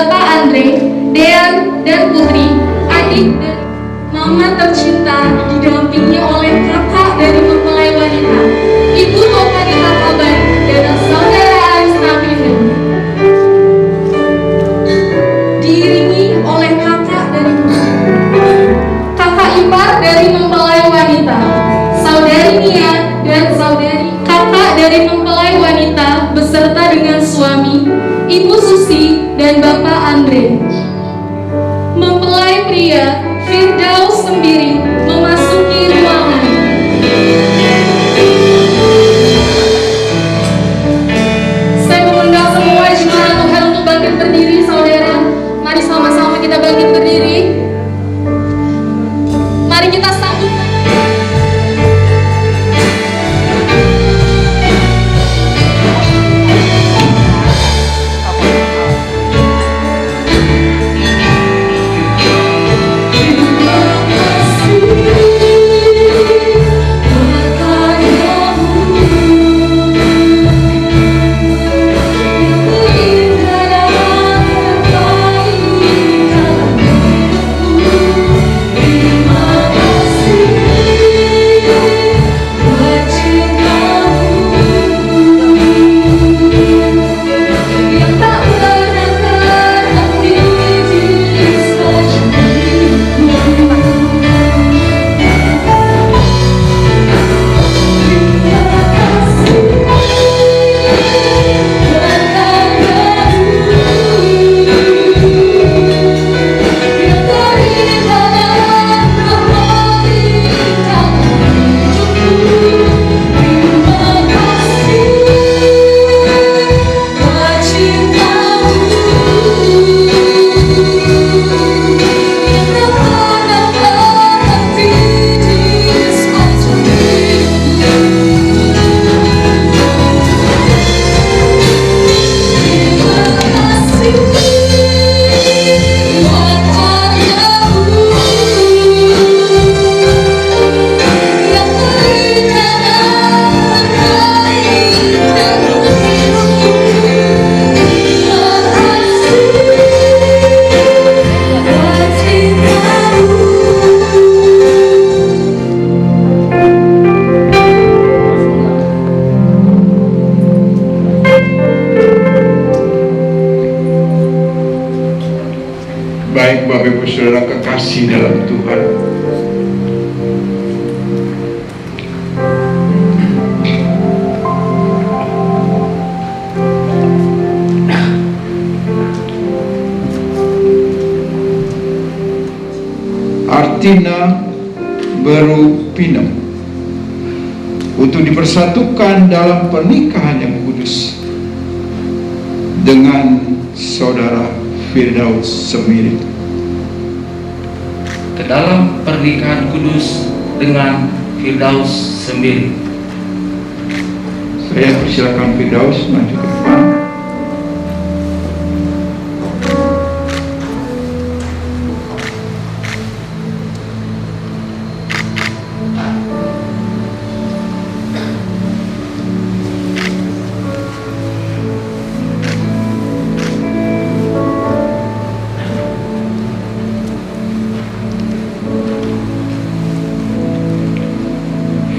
Bapak Andre, Dean, dan Putri, adik dan mama tercinta, didampingi oleh kakak dari mempelai wanita, Ibu Novanita Kaban, dan saudara Aris Raffihan. Diiringi oleh kakak ipar dari mempelai wanita, saudari Nia dan saudari kakak dari mempelai wanita beserta dengan suami, Ibu Susi dan Bapak Andre. Mempelai pria Firdaus Sembiri memasuki ruangan. Saya mengundang semua jemaat Tuhan untuk bangkit berdiri, saudara. Mari sama-sama kita bangkit berdiri. Mari kita sambut. Baik Bapak Ibu Saudara kekasih dalam Tuhan, Artina Berupinem untuk dipersatukan dalam pernikahan yang kudus dengan saudara Firdaus Sembiri. Ke dalam pernikahan kudus dengan Firdaus Sembiri. Saya persilakan Firdaus maju ke depan.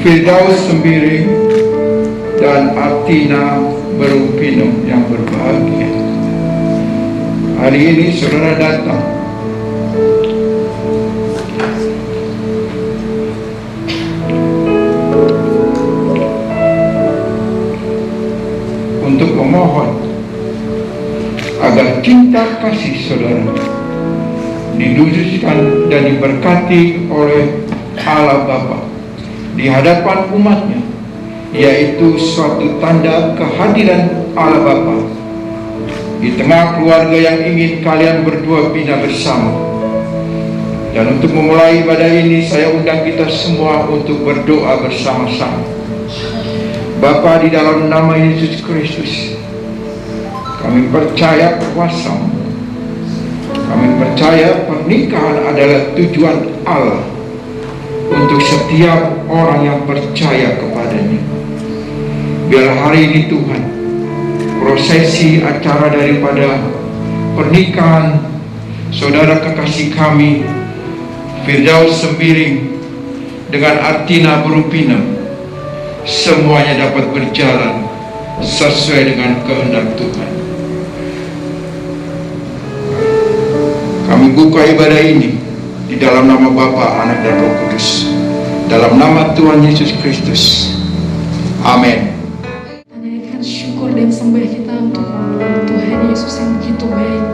Firdaus Sembiri dan Artina Berupinem yang berbahagia, hari ini saudara datang untuk memohon agar cinta kasih saudara diwujudkan dan diberkati oleh Allah Bapa di hadapan umatnya, yaitu suatu tanda kehadiran Allah Bapa di tengah keluarga yang ingin kalian berdua bina bersama. Dan untuk memulai ibadah ini, saya undang kita semua untuk berdoa bersama-sama. Bapa, di dalam nama Yesus Kristus, kami percaya kuasa-Mu. Kami percaya pernikahan adalah tujuan Allah untuk setiap orang yang percaya kepadanya. Biar hari ini Tuhan, prosesi acara daripada pernikahan saudara kekasih kami Firdaus Sembiring dengan Artina Berupina, semuanya dapat berjalan sesuai dengan kehendak Tuhan. Kami buka ibadah ini di dalam nama Bapa, Anak dan Roh Kudus, dalam nama Tuhan Yesus Kristus. Amin. Kita naikkan syukur dan sembah kita untuk Tuhan Yesus yang begitu baik.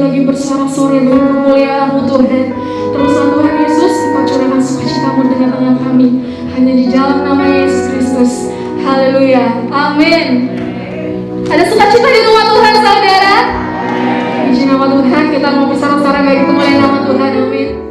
lagi bersorak-sorai bagi kemuliaan-Mu Tuhan. Teruslah Tuhan Yesus, Engkau curahkan sukacita-Mu di tengah-tengah kami. Hanya di dalam nama Yesus Kristus. Haleluya. Amin. Ada sukacita di rumah Tuhan, saudara? Puji nama Tuhan, kita mau bersorak-sorai bagi kemuliaan nama Tuhan. Amin.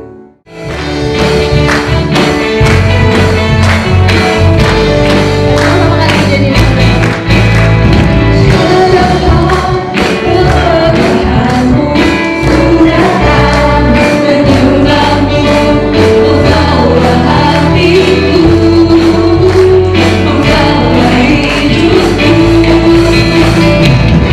Hidupku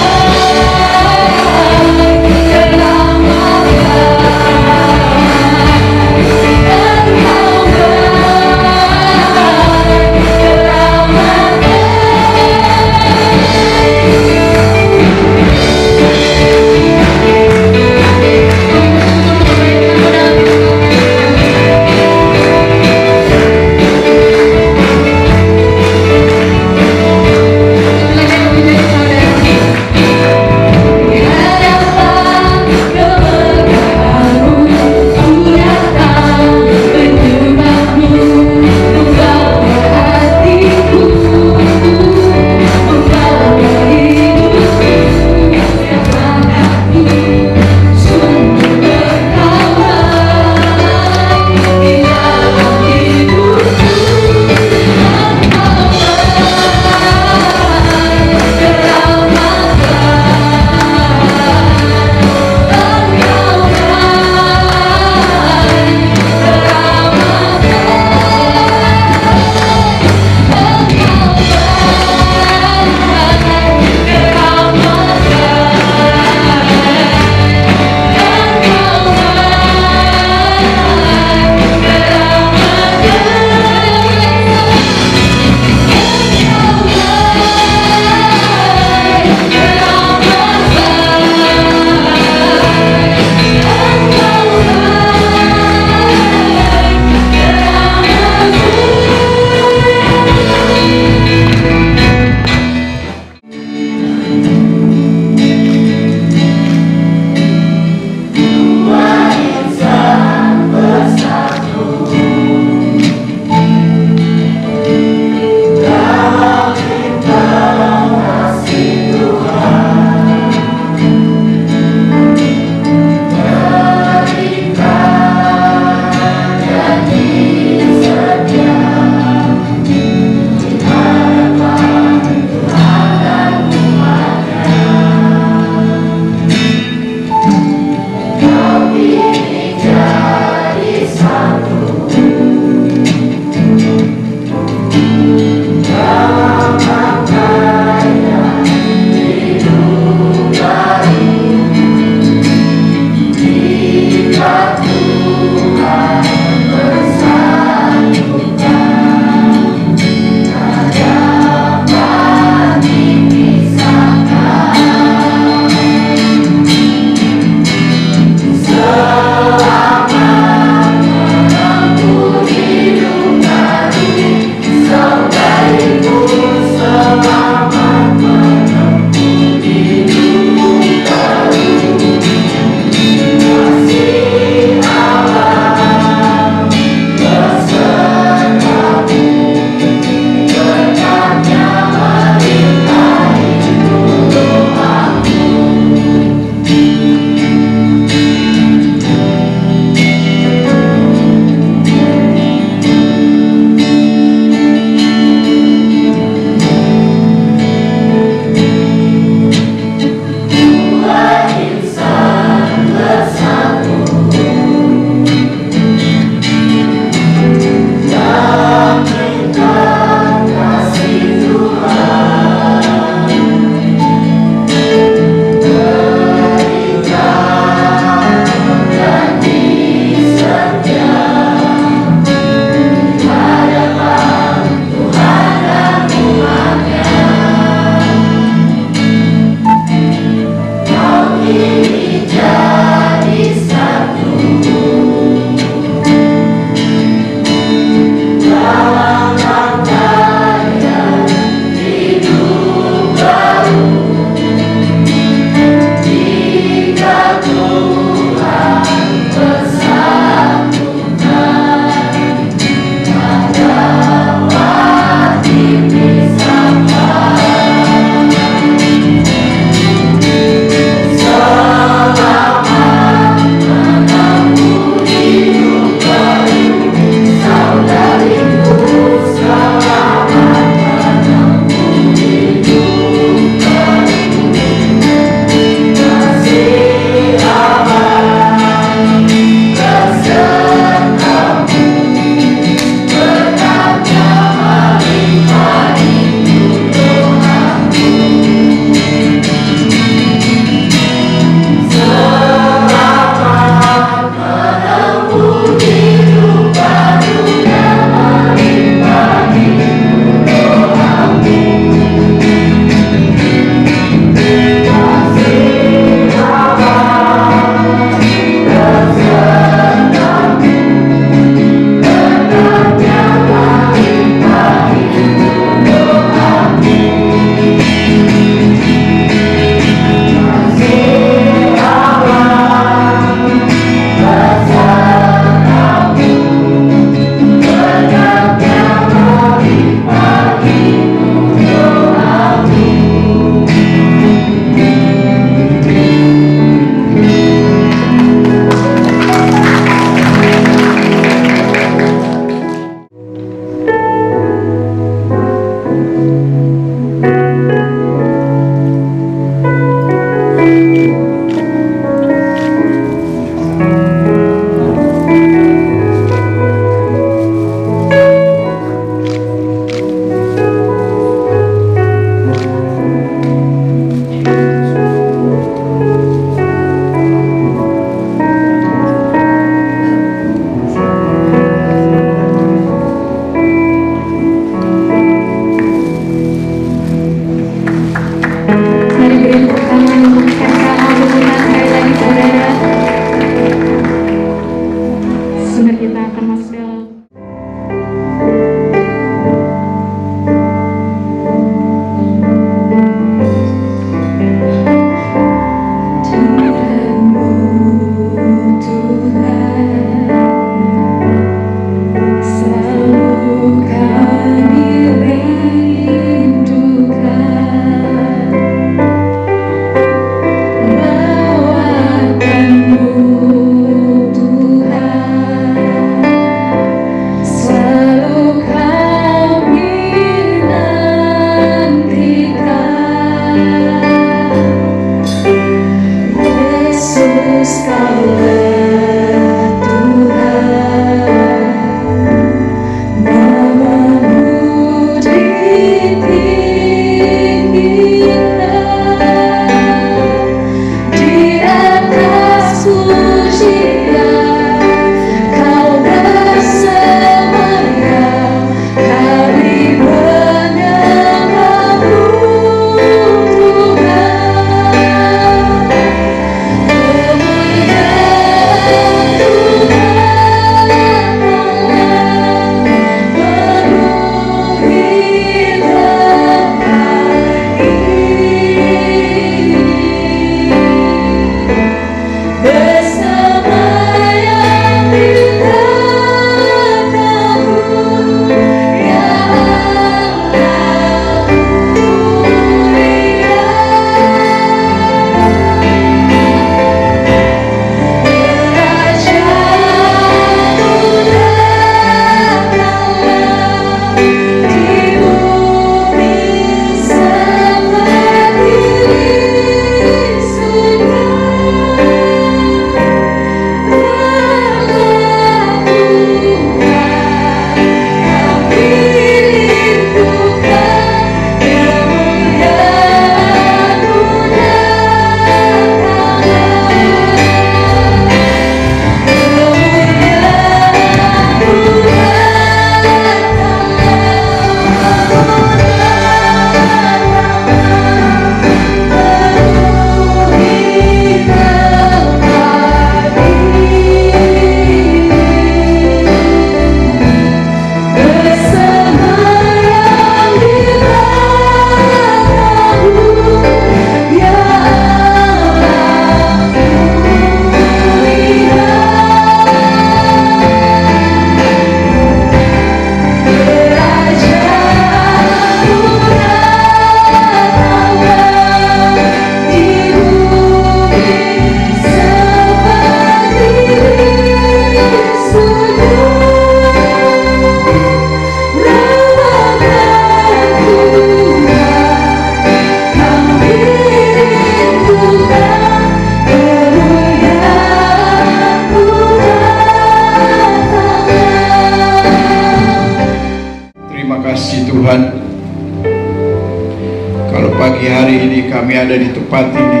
Pagi hari ini kami ada di tempat ini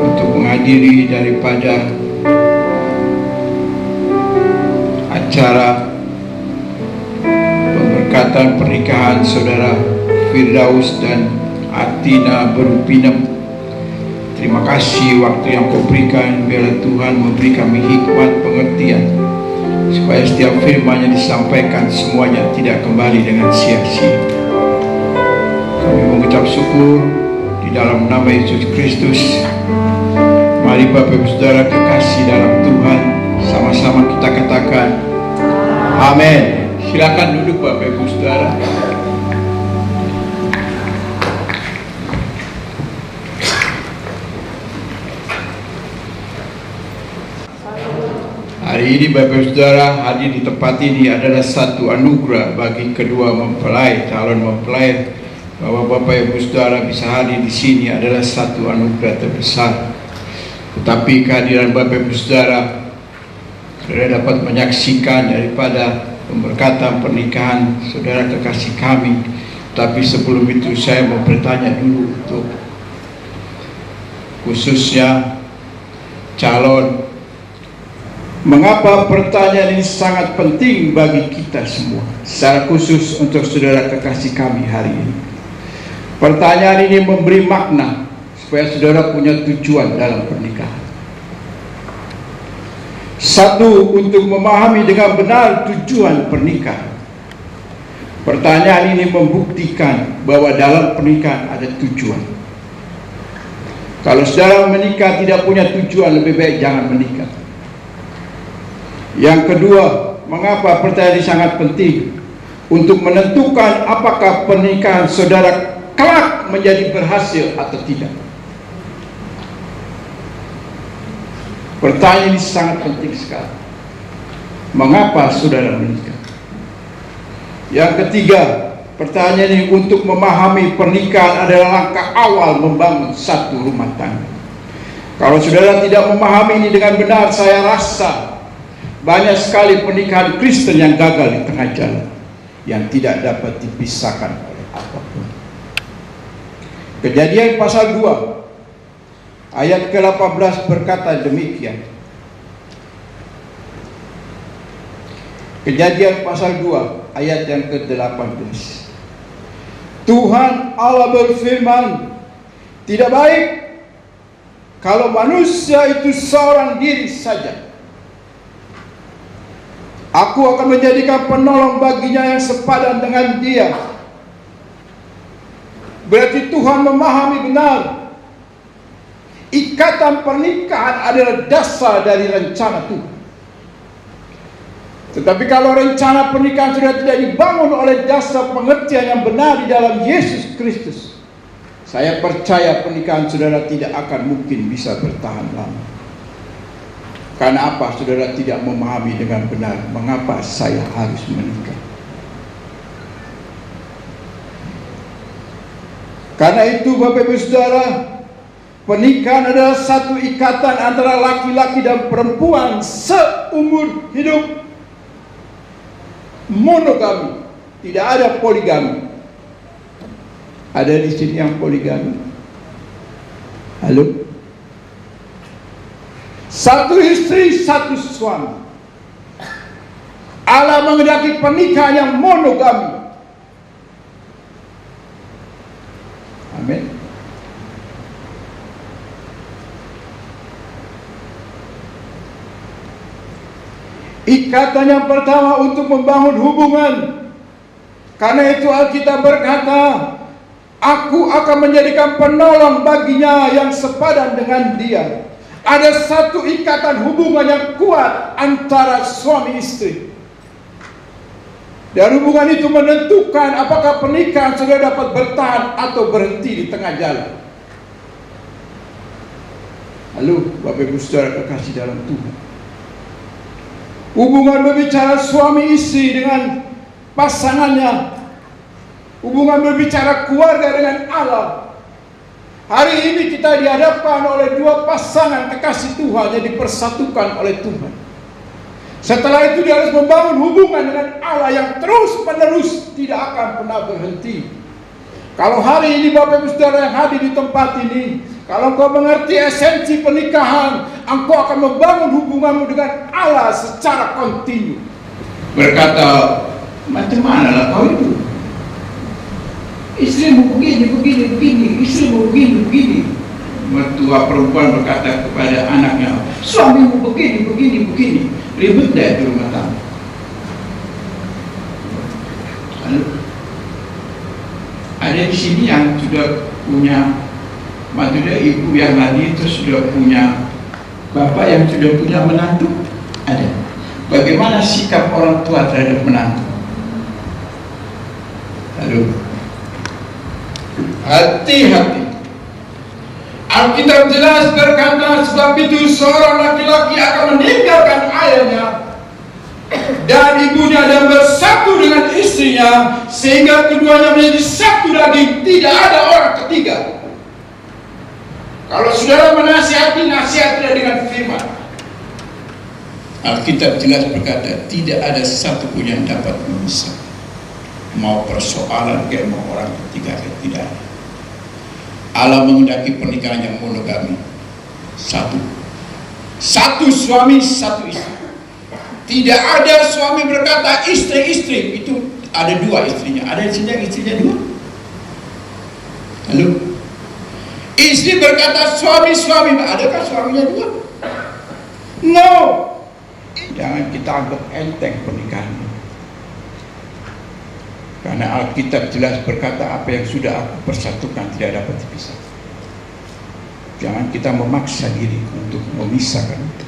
untuk menghadiri daripada acara pemberkatan pernikahan saudara Firdaus dan Atina Berupinem. Terima kasih waktu yang kau berikan. Biarlah Tuhan memberi kami hikmat pengertian, supaya setiap firman yang disampaikan semuanya tidak kembali dengan sia-sia. Kami mengucap syukur di dalam nama Yesus Kristus. Mari Bapak Ibu Saudara kekasih dalam Tuhan, sama-sama kita katakan amin. Silakan duduk Bapak Ibu Saudara. Hari ini Bapak Ibu Saudara hadir di tempat ini adalah satu anugerah bagi kedua mempelai, calon mempelai. Bahwa Bapak Ibu Saudara bisa hadir di sini adalah satu anugerah terbesar. Tetapi kehadiran Bapak Ibu Saudara, saudara dapat menyaksikan daripada pemberkatan pernikahan saudara kekasih kami. Tapi sebelum itu saya mau bertanya dulu untuk khususnya calon. Mengapa pertanyaan ini sangat penting bagi kita semua, secara khusus untuk saudara kekasih kami hari ini? Pertanyaan ini memberi makna supaya saudara punya tujuan dalam pernikahan. Satu, untuk memahami dengan benar tujuan pernikahan. Pertanyaan ini membuktikan bahwa dalam pernikahan ada tujuan. Kalau saudara menikah tidak punya tujuan, lebih baik jangan menikah. Yang kedua, mengapa pertanyaan ini sangat penting? Untuk menentukan apakah pernikahan saudara kelak menjadi berhasil atau tidak. Pertanyaan ini sangat penting sekali. Mengapa saudara menikah? Yang ketiga, pertanyaan ini untuk memahami pernikahan adalah langkah awal membangun satu rumah tangga. Kalau saudara tidak memahami ini dengan benar, saya rasa banyak sekali pernikahan Kristen yang gagal di tengah jalan, yang tidak dapat dipisahkan oleh apapun. Kejadian pasal 2 ayat ke-18 berkata demikian. Kejadian pasal 2 ayat yang ke-18. Tuhan Allah berfirman, tidak baik kalau manusia itu seorang diri saja. Aku akan menjadikan penolong baginya yang sepadan dengan dia. Berarti Tuhan memahami benar ikatan pernikahan adalah dasar dari rencana Tuhan. Tetapi kalau rencana pernikahan sudah tidak dibangun oleh dasar pengertian yang benar di dalam Yesus Kristus, saya percaya pernikahan saudara tidak akan mungkin bisa bertahan lama. Karena apa? Saudara tidak memahami dengan benar mengapa saya harus menikah. Karena itu Bapak Ibu Saudara, pernikahan adalah satu ikatan antara laki-laki dan perempuan seumur hidup. Monogami, tidak ada poligami. Ada di sini yang poligami? Halo? Satu istri, satu suami. Allah menghendaki pernikahan yang monogami. Amin. Ikatan yang pertama untuk membangun hubungan. Karena itu Alkitab berkata, aku akan menjadikan penolong baginya yang sepadan dengan dia. Ada satu ikatan hubungan yang kuat antara suami istri. Dan hubungan itu menentukan apakah pernikahan sudah dapat bertahan atau berhenti di tengah jalan. Halo Bapak Ibu Saudara kekasih dalam Tuhan. Hubungan berbicara suami istri dengan pasangannya. Hubungan berbicara keluarga dengan Allah. Hari ini kita dihadapkan oleh dua pasangan kekasih Tuhan yang dipersatukan oleh Tuhan. Setelah itu dia harus membangun hubungan dengan Allah yang terus menerus tidak akan pernah berhenti. Kalau hari ini Bapak Ibu Saudara yang hadir di tempat ini, kalau engkau mengerti esensi pernikahan, engkau akan membangun hubunganmu dengan Allah secara kontinu. Berkata, macam mana lah kau itu? Istrimu begini, istrimu begini. Mertua perempuan berkata kepada anaknya, suamimu begini. Ribet dah di rumah tangga. Lalu, ada di sini yang sudah punya maksudnya ibu yang tadi itu sudah punya bapak yang sudah punya menantu, ada. Bagaimana sikap orang tua terhadap menantu? Lalu, hati-hati. Alkitab jelas berkata, sebab itu seorang laki-laki akan meninggalkan ayahnya dan ibunya dan bersatu dengan istrinya, sehingga keduanya menjadi satu daging, tidak ada orang ketiga. Kalau saudara menasihati, nasihatilah dengan firman. Alkitab jelas berkata, tidak ada satupun yang dapat memisah. Mau persoalan kayak mau orang ketiga kayak tidak ada. Allah menghendaki pernikahan yang monogami. Satu suami, satu istri. Tidak ada suami berkata istri, itu ada dua istrinya. Ada istrinya dua. Lalu istri berkata suami, adakah suaminya dua? No. Jangan kita anggap enteng pernikahan ini. Karena Alkitab jelas berkata, apa yang sudah aku persatukan tidak dapat dipisah. Jangan kita memaksa diri untuk memisahkan itu.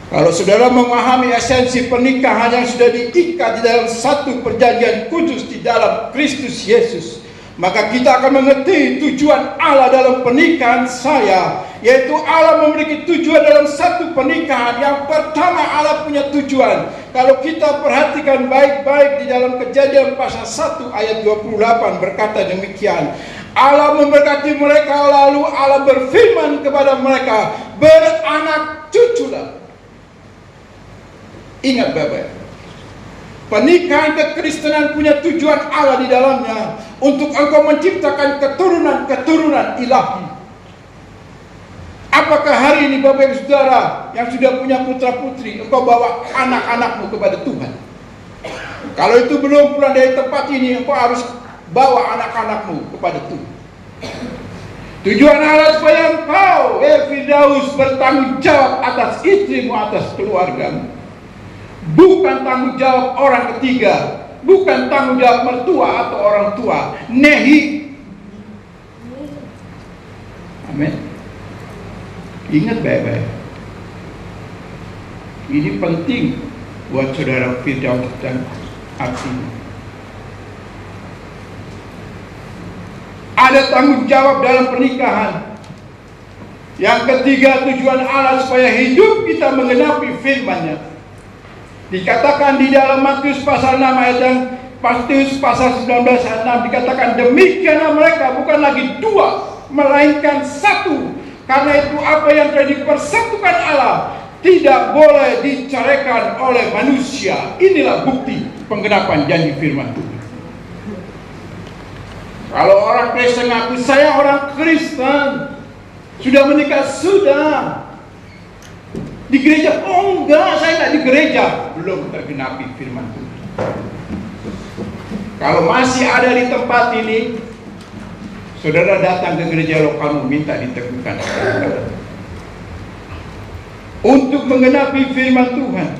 Kalau saudara memahami esensi pernikahan yang sudah diikat di dalam satu perjanjian kudus di dalam Kristus Yesus, maka kita akan mengerti tujuan Allah dalam pernikahan saya, yaitu Allah memiliki tujuan dalam satu pernikahan. Yang pertama, Allah punya tujuan. Kalau kita perhatikan baik-baik di dalam Kejadian pasal 1 ayat 28 berkata demikian, Allah memberkati mereka, lalu Allah berfirman kepada mereka, beranak cuculah. Ingat baik-baik, pernikahan kekristenan punya tujuan Allah di dalamnya, untuk engkau menciptakan keturunan ilahi. Apakah hari ini Bapak Ibu Saudara yang sudah punya putra putri, engkau bawa anak-anakmu kepada Tuhan? Kalau itu belum pulang dari tempat ini, engkau harus bawa anak-anakmu kepada Tuhan. Tujuan Allah supaya engkau, Firdaus, bertanggung jawab atas istrimu, atas keluargamu. Bukan tanggung jawab orang ketiga, bukan tanggung jawab mertua atau orang tua. Nehi. Amin. Ingat baik-baik. Ini penting buat saudara Firdaus dan artinya. Ada tanggung jawab dalam pernikahan. Yang ketiga, tujuan Allah supaya hidup kita menggenapi firman-Nya. Dikatakan di dalam Matius pasal 6 ayat yang Matius pasal 19 ayat 6 dikatakan, demikianlah mereka bukan lagi dua, melainkan satu. Karena itu apa yang telah dipersatukan Allah tidak boleh diceraikan oleh manusia. Inilah bukti penggenapan janji firman Tuhan. Kalau orang Kristen ngaku saya orang Kristen, sudah menikah, sudah di gereja, oh enggak, saya enggak di gereja, belum tergenapi firman Tuhan. Kalau masih ada di tempat ini, saudara datang ke gereja lokalmu, minta diteguhkan untuk menggenapi firman Tuhan.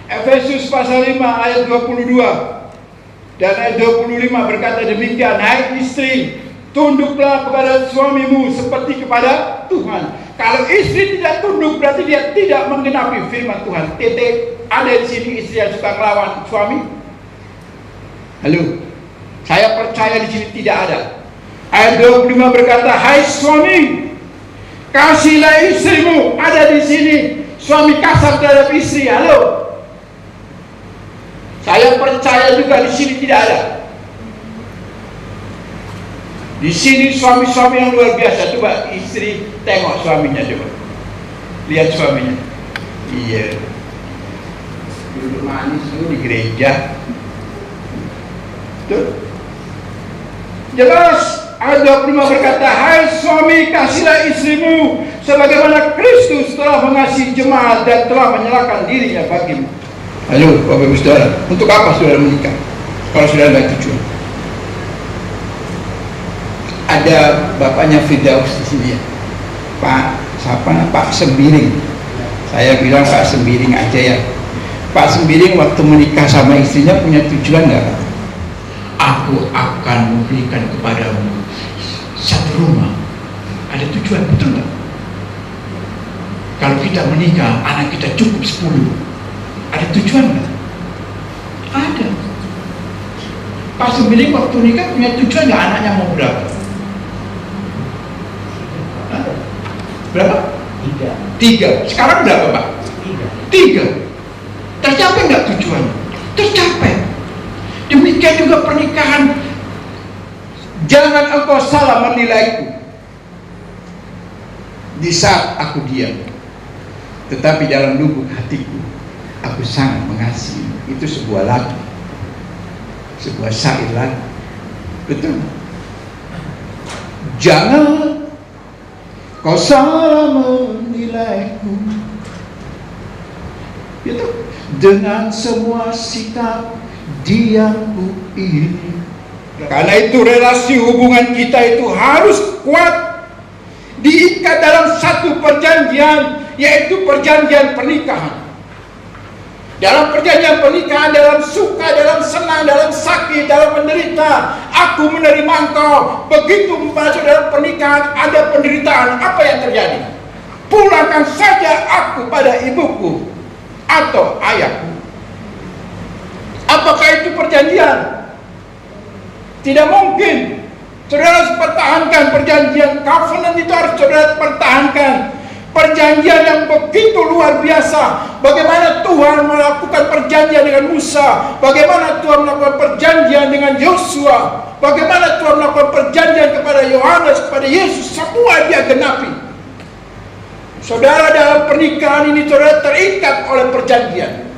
Efesus pasal 5 ayat 22 dan ayat 25 berkata demikian, hai istri, tunduklah kepada suamimu seperti kepada Tuhan. Kalau istri tidak tunduk, berarti dia tidak menggenapi firman Tuhan. Titik. Ada di sini istri yang suka melawan suami? Halo, saya percaya di sini tidak ada. Ayat 25 berkata, hai suami, kasihlah istrimu. Ada di sini suami kasar terhadap istri. Halo, saya percaya juga di sini tidak ada. Di sini suami-suami yang luar biasa. Coba istri tengok suaminya, coba lihat suaminya. Iya, duduk manis dulu di gereja. Tuh. Jelas ayat 25 berkata, hai suami, kasihilah istrimu sebagaimana Kristus telah mengasihi jemaat dan telah menyerahkan dirinya bagimu. Halo Bapak Ibu Saudara, untuk apa saudara menikah kalau saudara tidak tujuan? Ada bapaknya Firdaus di sini ya, Pak Sembiring. Saya bilang Pak Sembiring aja ya. Pak Sembiring waktu menikah sama istrinya punya tujuan nggak? Aku akan memberikan kepadamu satu rumah. Ada tujuan, betul nggak? Kalau kita menikah, anak kita cukup 10. Ada tujuan nggak? Ada. Pak Sembiring waktu nikah punya tujuan nggak, anaknya mau berapa? Berapa? 3. Sekarang berapa Pak? 3. Tercapai nggak tujuannya? Tercapai. Demikian juga pernikahan. Jangan engkau salah menilaiku di saat aku diam, tetapi dalam lubuk hatiku aku sangat mengasihi. Itu sebuah lagu, sebuah syair lagu. Betul. Jangan kau salah menilaiku, itu dengan semua sikap diamku ini. Karena itu relasi hubungan kita itu harus kuat, diikat dalam satu perjanjian, yaitu perjanjian pernikahan. Dalam perjanjian pernikahan, dalam suka, dalam senang, dalam sakit, dalam menderita, aku menerima engkau. Begitu masuk dalam pernikahan ada penderitaan, apa yang terjadi? Pulangkan saja aku pada ibuku atau ayahku. Apakah itu perjanjian? Tidak mungkin. Saudara harus pertahankan perjanjian. Covenant itu harus saudara pertahankan. Perjanjian yang begitu luar biasa. Bagaimana Tuhan melakukan perjanjian dengan Musa, bagaimana Tuhan melakukan perjanjian dengan Yosua, bagaimana Tuhan melakukan perjanjian kepada Yohanes, kepada Yesus, semua dia genapi. Saudara, dalam pernikahan ini saudara terikat oleh perjanjian.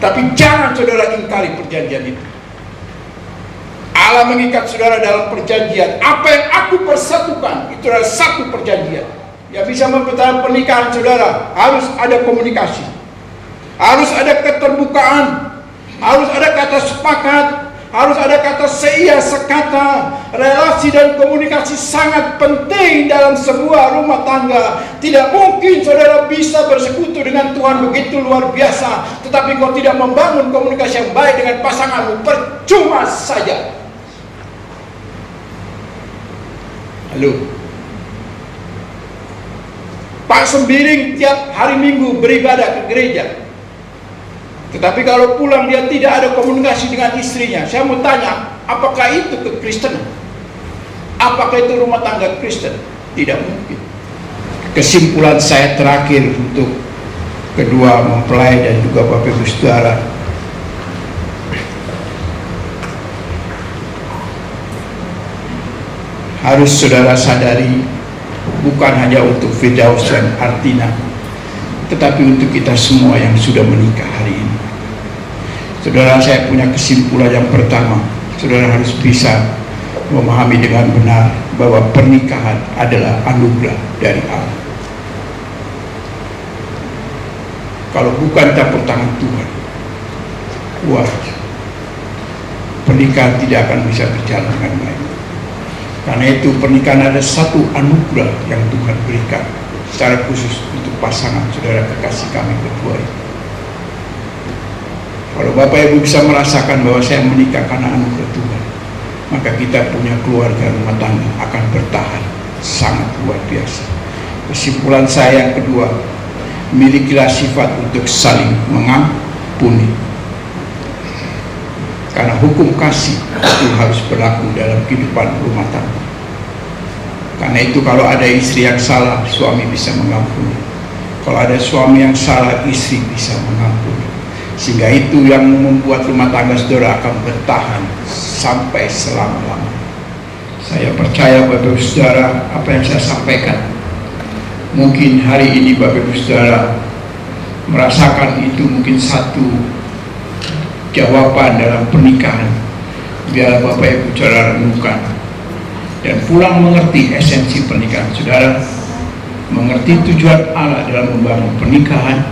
Tapi jangan saudara ingkari perjanjian itu. Allah mengikat saudara dalam perjanjian. Apa yang aku persatukan, itu adalah satu perjanjian. Yang bisa mempertahankan pernikahan saudara, harus ada komunikasi, harus ada keterbukaan, harus ada kata sepakat, harus ada kata seia sekata. Relasi dan komunikasi sangat penting dalam sebuah rumah tangga. Tidak mungkin saudara bisa bersekutu dengan Tuhan begitu luar biasa, tetapi kau tidak membangun komunikasi yang baik dengan pasanganmu, percuma saja. Halo, Pak Sembiring tiap hari Minggu beribadah ke gereja, tetapi kalau pulang dia tidak ada komunikasi dengan istrinya. Saya mau tanya, apakah itu kekristenan? Apakah itu rumah tangga Kristen? Tidak mungkin. Kesimpulan saya terakhir untuk kedua mempelai dan juga Bapak Ibu Saudara, harus saudara sadari, bukan hanya untuk Firdaus dan Artina, tetapi untuk kita semua yang sudah menikah hari ini. Saudara, saya punya kesimpulan yang pertama, saudara harus bisa memahami dengan benar bahwa pernikahan adalah anugerah dari Allah. Kalau bukan campur tangan Tuhan, pernikahan tidak akan bisa berjalan dengan baik. Karena itu pernikahan ada satu anugerah yang Tuhan berikan secara khusus untuk pasangan saudara kekasih kami berdua ini. Kalau Bapak Ibu bisa merasakan bahwa saya menikah karena anugerah Tuhan, maka kita punya keluarga rumah tangga akan bertahan sangat luar biasa. Kesimpulan saya yang kedua, milikilah sifat untuk saling mengampuni. Karena hukum kasih itu harus berlaku dalam kehidupan rumah tangga. Karena itu kalau ada istri yang salah, suami bisa mengampuni. Kalau ada suami yang salah, istri bisa mengampuni. Sehingga itu yang membuat rumah tangga saudara akan bertahan sampai selama-lamanya. Saya percaya Bapak Ibu Saudara, apa yang saya sampaikan, mungkin hari ini Bapak Ibu Saudara merasakan itu mungkin satu jawaban dalam pernikahan biarlah Bapak Ibu saudara renungkan dan pulang mengerti esensi pernikahan saudara, mengerti tujuan Allah dalam membangun pernikahan.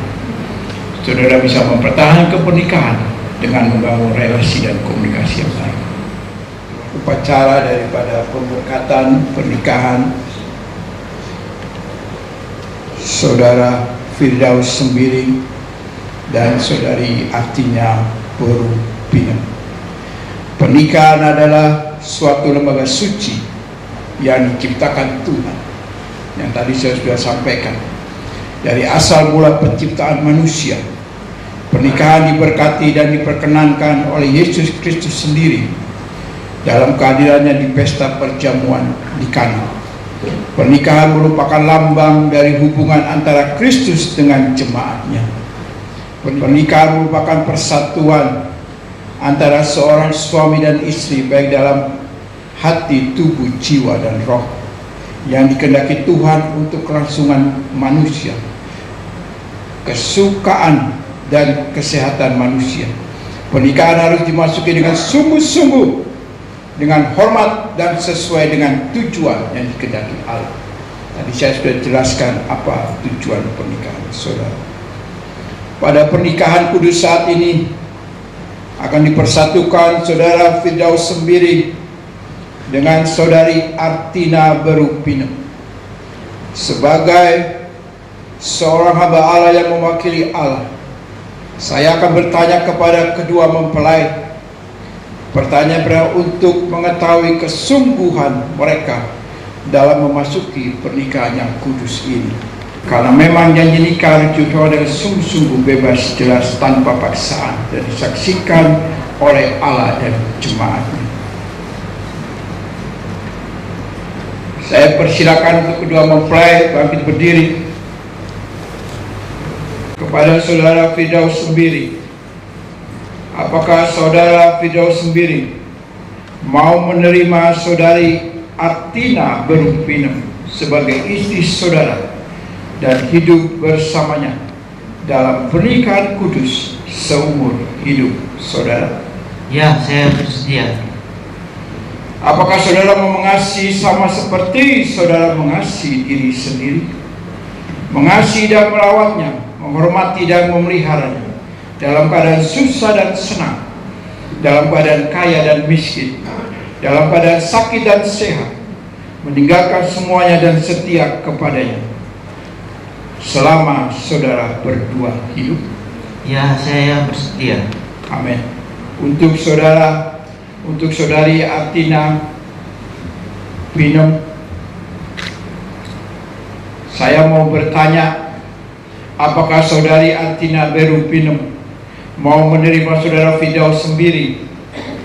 Saudara bisa mempertahankan pernikahan dengan membangun relasi dan komunikasi yang baik. Upacara daripada pemberkatan pernikahan Saudara Firdaus Sembiring dan Saudari Artina Boru Pinang. Pernikahan adalah suatu lembaga suci yang diciptakan Tuhan, yang tadi saya sudah sampaikan. Dari asal mula penciptaan manusia, pernikahan diberkati dan diperkenankan oleh Yesus Kristus sendiri dalam kehadirannya di pesta perjamuan di Kana. Pernikahan merupakan lambang dari hubungan antara Kristus dengan jemaatnya. Pernikahan merupakan persatuan antara seorang suami dan istri, baik dalam hati, tubuh, jiwa, dan roh, yang dikehendaki Tuhan untuk kelangsungan manusia, kesukaan dan kesehatan manusia. Pernikahan harus dimasuki dengan sungguh-sungguh, dengan hormat dan sesuai dengan tujuan yang dikehendaki Allah. Tadi saya sudah jelaskan apa tujuan pernikahan saudara. Pada pernikahan kudus saat ini akan dipersatukan Saudara Firdaus Sembiring dengan Saudari Artina Boru Pinang. Sebagai seorang hamba Allah yang mewakili Allah, saya akan bertanya kepada kedua mempelai. Pertanyaan adalah untuk mengetahui kesungguhan mereka dalam memasuki pernikahan yang kudus ini. Karena memang janji nikah harus diucapkan dengan sungguh-sungguh, bebas, jelas, tanpa paksaan, dan disaksikan oleh Allah dan jemaatnya. Saya persilakan untuk kedua mempelai bangkit berdiri. Kepada Saudara Firdaus Sembiring, apakah Saudara Firdaus Sembiring mau menerima Saudari Artina Boru Pinang sebagai istri saudara dan hidup bersamanya dalam pernikahan kudus seumur hidup saudara? Ya, saya bersedia. Apakah saudara mau mengasihi sama seperti saudara mengasihi diri sendiri? Mengasihi dan merawatnya, menghormati dan memeliharanya dalam keadaan susah dan senang, dalam keadaan kaya dan miskin, dalam keadaan sakit dan sehat, meninggalkan semuanya dan setia kepadanya selama saudara berdua hidup? Ya, saya bersedia. Amin. Untuk Saudari Artina Pinang, saya mau bertanya, apakah Saudari Artina Boru Pinang mau menerima Saudara Firdaus Sembiring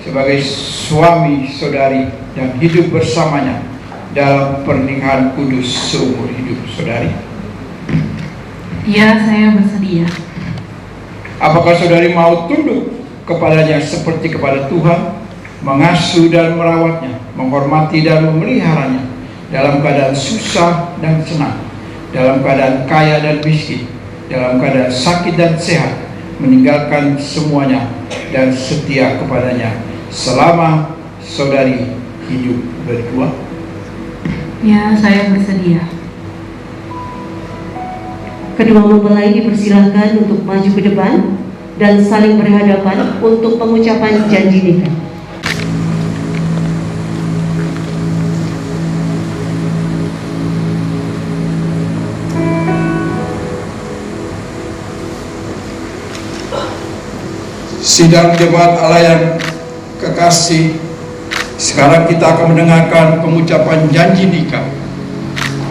sebagai suami saudari dan hidup bersamanya dalam pernikahan kudus seumur hidup saudari? Ya, saya bersedia. Apakah saudari mau tunduk kepadanya seperti kepada Tuhan, mengasuh dan merawatnya, menghormati dan memeliharanya dalam keadaan susah dan senang, dalam keadaan kaya dan miskin, dalam keadaan sakit dan sehat, meninggalkan semuanya dan setia kepadanya selama saudari hidup berdua? Ya, saya bersedia. Kedua mempelai dipersilahkan untuk maju ke depan dan saling berhadapan untuk pengucapan janji nikah. Sidang jemaat Allah yang kekasih, sekarang kita akan mendengarkan pengucapan janji nikah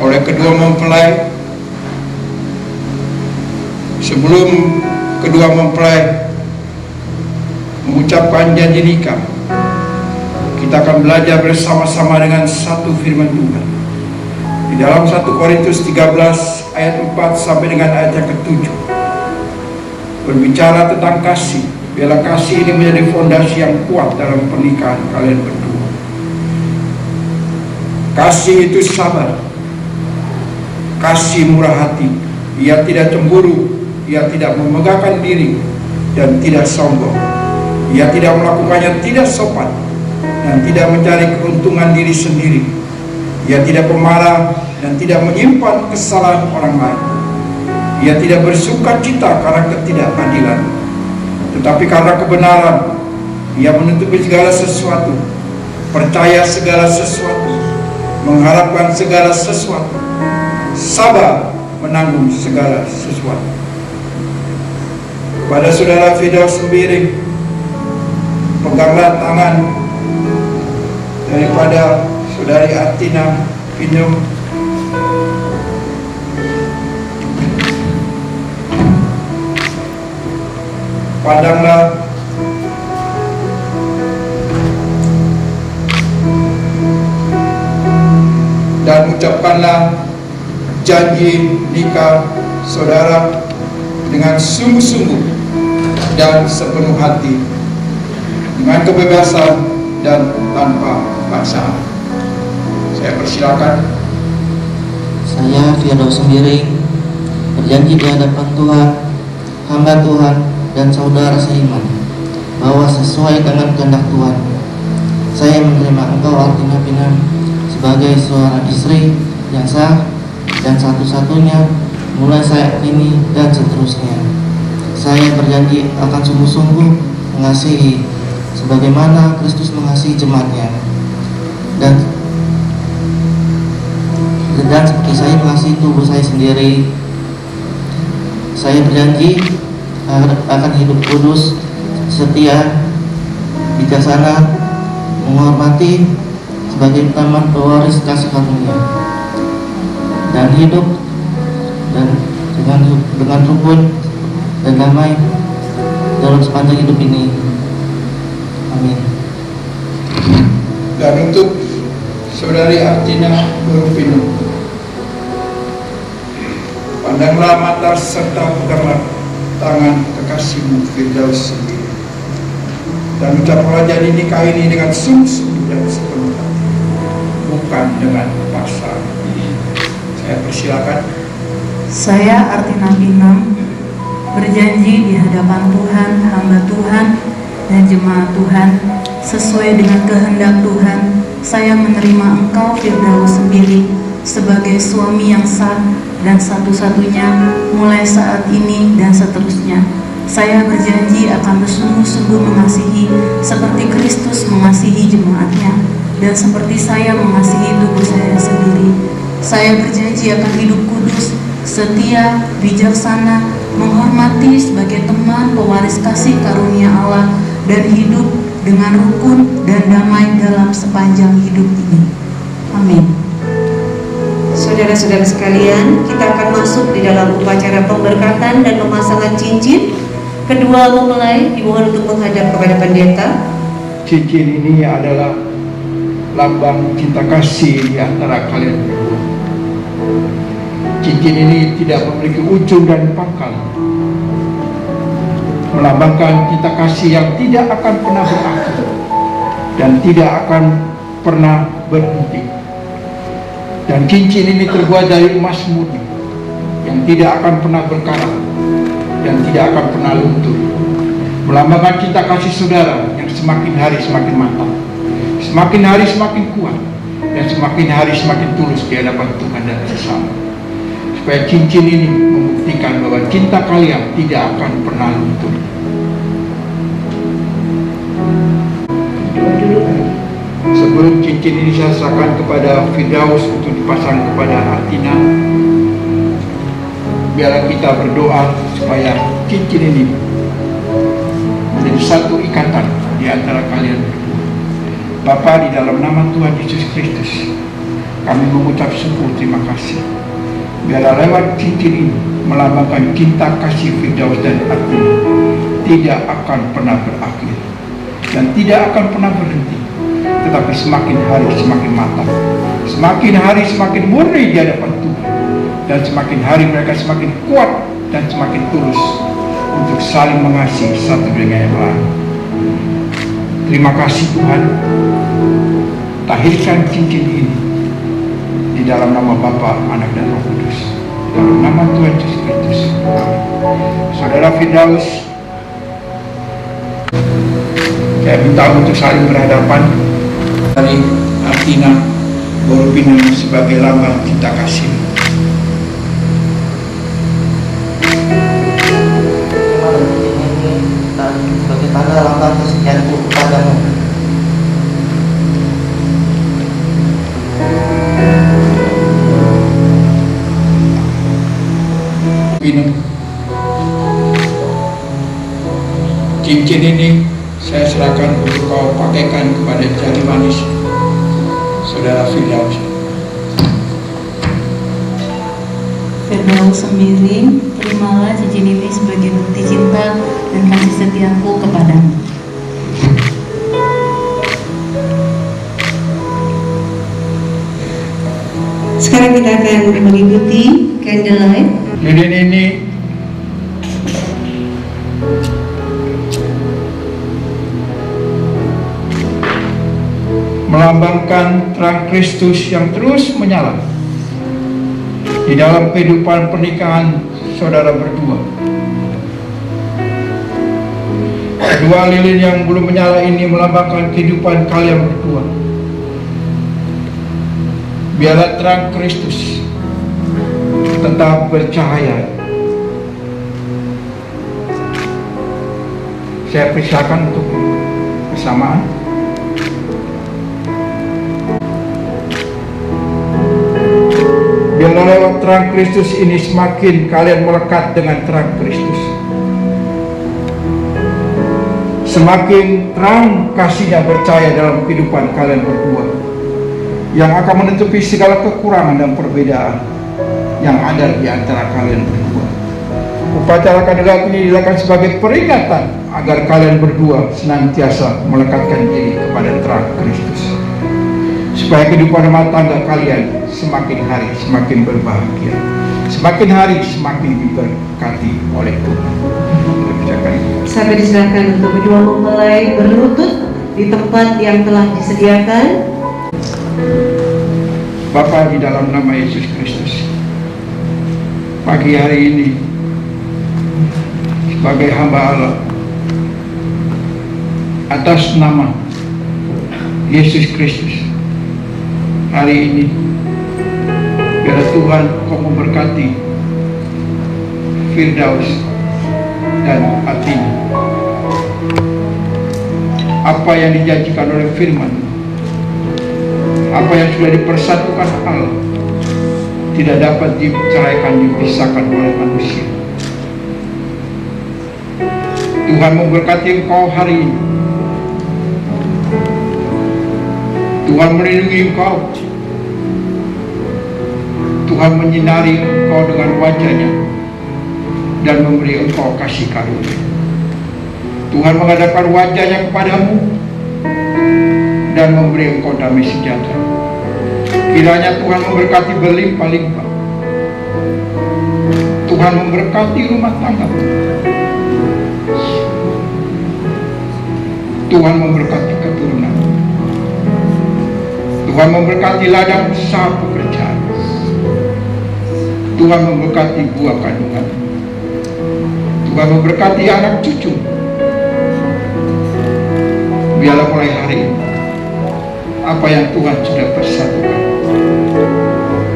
oleh kedua mempelai. Sebelum kedua mempelai mengucapkan janji nikah, kita akan belajar bersama-sama dengan satu firman Tuhan di dalam 1 Korintus 13 ayat 4 sampai dengan ayat yang ke-7, berbicara tentang kasih. Biarlah kasih ini menjadi fondasi yang kuat dalam pernikahan kalian berdua. Kasih itu sabar, kasih murah hati, ia tidak cemburu, ia tidak memegahkan diri dan tidak sombong, ia tidak melakukannya tidak sopan, dan tidak mencari keuntungan diri sendiri. Ia tidak pemarah dan tidak menyimpan kesalahan orang lain. Ia tidak bersuka cita karena ketidakadilan, tetapi karena kebenaran. Ia menutupi segala sesuatu, percaya segala sesuatu, mengharapkan segala sesuatu, sabar menanggung segala sesuatu. Kepada saudara Firdaus Sembiring, peganglah tangan daripada saudari Artina Pinum. Pandanglah dan ucapkanlah janji nikah saudara dengan sungguh-sungguh dan sepenuh hati, dengan kebebasan dan tanpa paksaan. Saya persilakan. Saya Firdaus Sembiring berjanji di hadapan Tuhan, hamba Tuhan, dan saudara seiman bahwa sesuai dengan kehendak Tuhan, saya menerima engkau Artina Pinam sebagai seorang istri yang sah dan satu-satunya mulai saat ini dan seterusnya. Saya berjanji akan sungguh-sungguh mengasihi sebagaimana Kristus mengasihi jemaatnya, dan seperti saya mengasihi tubuh saya sendiri. Saya berjanji akan hidup kudus, setia, bijaksana, menghormati sebagai taman pewaris kasih karunia, dan hidup dengan rukun dan damai dalam sepanjang hidup ini. Amin. Dan untuk saudari Artina Pinum, pandanglah mata serta peganglah tangan kekasihmu Firdaus Sembiring, dan ucaplah janji nikah ini dengan sungguh-sungguh dan sepenuh hati, bukan dengan paksaan. Saya persilakan. Saya Artina Pinam berjanji di hadapan Tuhan, hamba Tuhan, dan jemaat Tuhan, sesuai dengan kehendak Tuhan, saya menerima engkau Firdaus Sembiring sebagai suami yang sah dan satu-satunya mulai saat ini dan seterusnya. Saya berjanji akan bersungguh-sungguh mengasihi seperti Kristus mengasihi jemaatnya, dan seperti saya mengasihi tubuh saya sendiri. Saya berjanji akan hidup kudus, setia, bijaksana, menghormati sebagai teman pewaris kasih karunia Allah, dan hidup dengan rukun dan damai dalam sepanjang hidup ini. Amin. Saudara-saudara sekalian, kita akan masuk di dalam upacara pemberkatan dan pemasangan cincin. Kedua mempelai dimohon untuk menghadap kepada pendeta. Cincin ini adalah lambang cinta kasih di antara kalian berdua. Cincin ini tidak memiliki ujung dan pangkal, melambangkan cinta kasih yang tidak akan pernah berakhir dan tidak akan pernah berhenti. Dan cincin ini terbuat dari emas murni yang tidak akan pernah berkarat dan tidak akan pernah luntur, melambangkan cinta kasih saudara yang semakin hari semakin mantap, semakin hari semakin kuat, dan semakin hari semakin tulus di hadapan Tuhan dan sesama. Supaya cincin ini membuktikan bahwa cinta kalian tidak akan pernah luntur. Sebelum cincin ini saya serahkan kepada Firdaus untuk dipasang kepada Artina, biarlah kita berdoa supaya cincin ini menjadi satu ikatan di antara kalian berdua. Bapa, di dalam nama Tuhan Yesus Kristus, kami mengucap syukur terima kasih. Biarlah lewat cincin ini melambangkan cinta kasih Firdaus dan Artina tidak akan pernah berakhir dan tidak akan pernah berhenti, tetapi semakin hari semakin matang, semakin hari semakin murni di hadapan Tuhan, dan semakin hari mereka semakin kuat dan semakin tulus untuk saling mengasihi satu dengan yang lain. Terima kasih Tuhan, tahirkan cincin ini di dalam nama Bapa, Anak, dan Roh Kudus, dalam nama Tuhan Yesus Kristus. Saudara Firdaus, saya minta untuk saling berhadapan. dari Artina Borobinam sebagai lambang cinta kasih. Sebagai tanda lambang kesetiaanku kepadamu. Cincin ini saya serahkan untuk kau pakaikan kepada jari manis saudara Firdaus. Firdaus Sembiring, terimalah cincin ini sebagai bukti cinta dan kasih setiaku kepadamu. Sekarang kita akan mengikuti candlelight. Lilin ini melambangkan terang Kristus yang terus menyala di dalam kehidupan pernikahan saudara berdua. Kedua lilin yang belum menyala ini melambangkan kehidupan kalian berdua. Biarlah terang Kristus tetap bercahaya. Saya persilakan untuk bersamaan. Biarlah lewat terang Kristus ini semakin kalian melekat dengan terang Kristus. Semakin terang kasihnya bercahaya dalam kehidupan kalian berdua, yang akan menutupi segala kekurangan dan perbedaan yang ada di antara kalian berdua. Upacara kandelakan ini dilakukan sebagai peringatan agar kalian berdua senantiasa melekatkan diri kepada terang Kristus, supaya kehidupan rumah tangga kalian semakin hari semakin berbahagia, semakin hari semakin diberkati oleh Tuhan. Sampai diserahkan untuk kedua mempelai berlutut di tempat yang telah disediakan. Bapa, di dalam nama Yesus Kristus, pagi hari ini sebagai hamba Allah, atas nama Yesus Kristus, hari ini biarlah Tuhan Kau memberkati Firdaus dan Artina. Apa yang dijanjikan oleh firman, apa yang sudah dipersatukan Allah, tidak dapat diceraikan, dipisahkan oleh manusia. Tuhan memberkati engkau hari ini. Tuhan melindungi engkau. Tuhan menyinari engkau dengan wajah-Nya dan memberi engkau kasih karunia. Tuhan menghadapkan wajah-Nya kepadamu dan memberi engkau damai sejahtera. Kiranya Tuhan memberkati berlimpah-limpah. Tuhan memberkati rumah tangga. Tuhan memberkati keturunan. Tuhan memberkati ladang usaha pekerjaan. Tuhan memberkati buah kandungan. Tuhan memberkati anak cucu. Biarlah mulai hari ini apa yang Tuhan sudah persatukan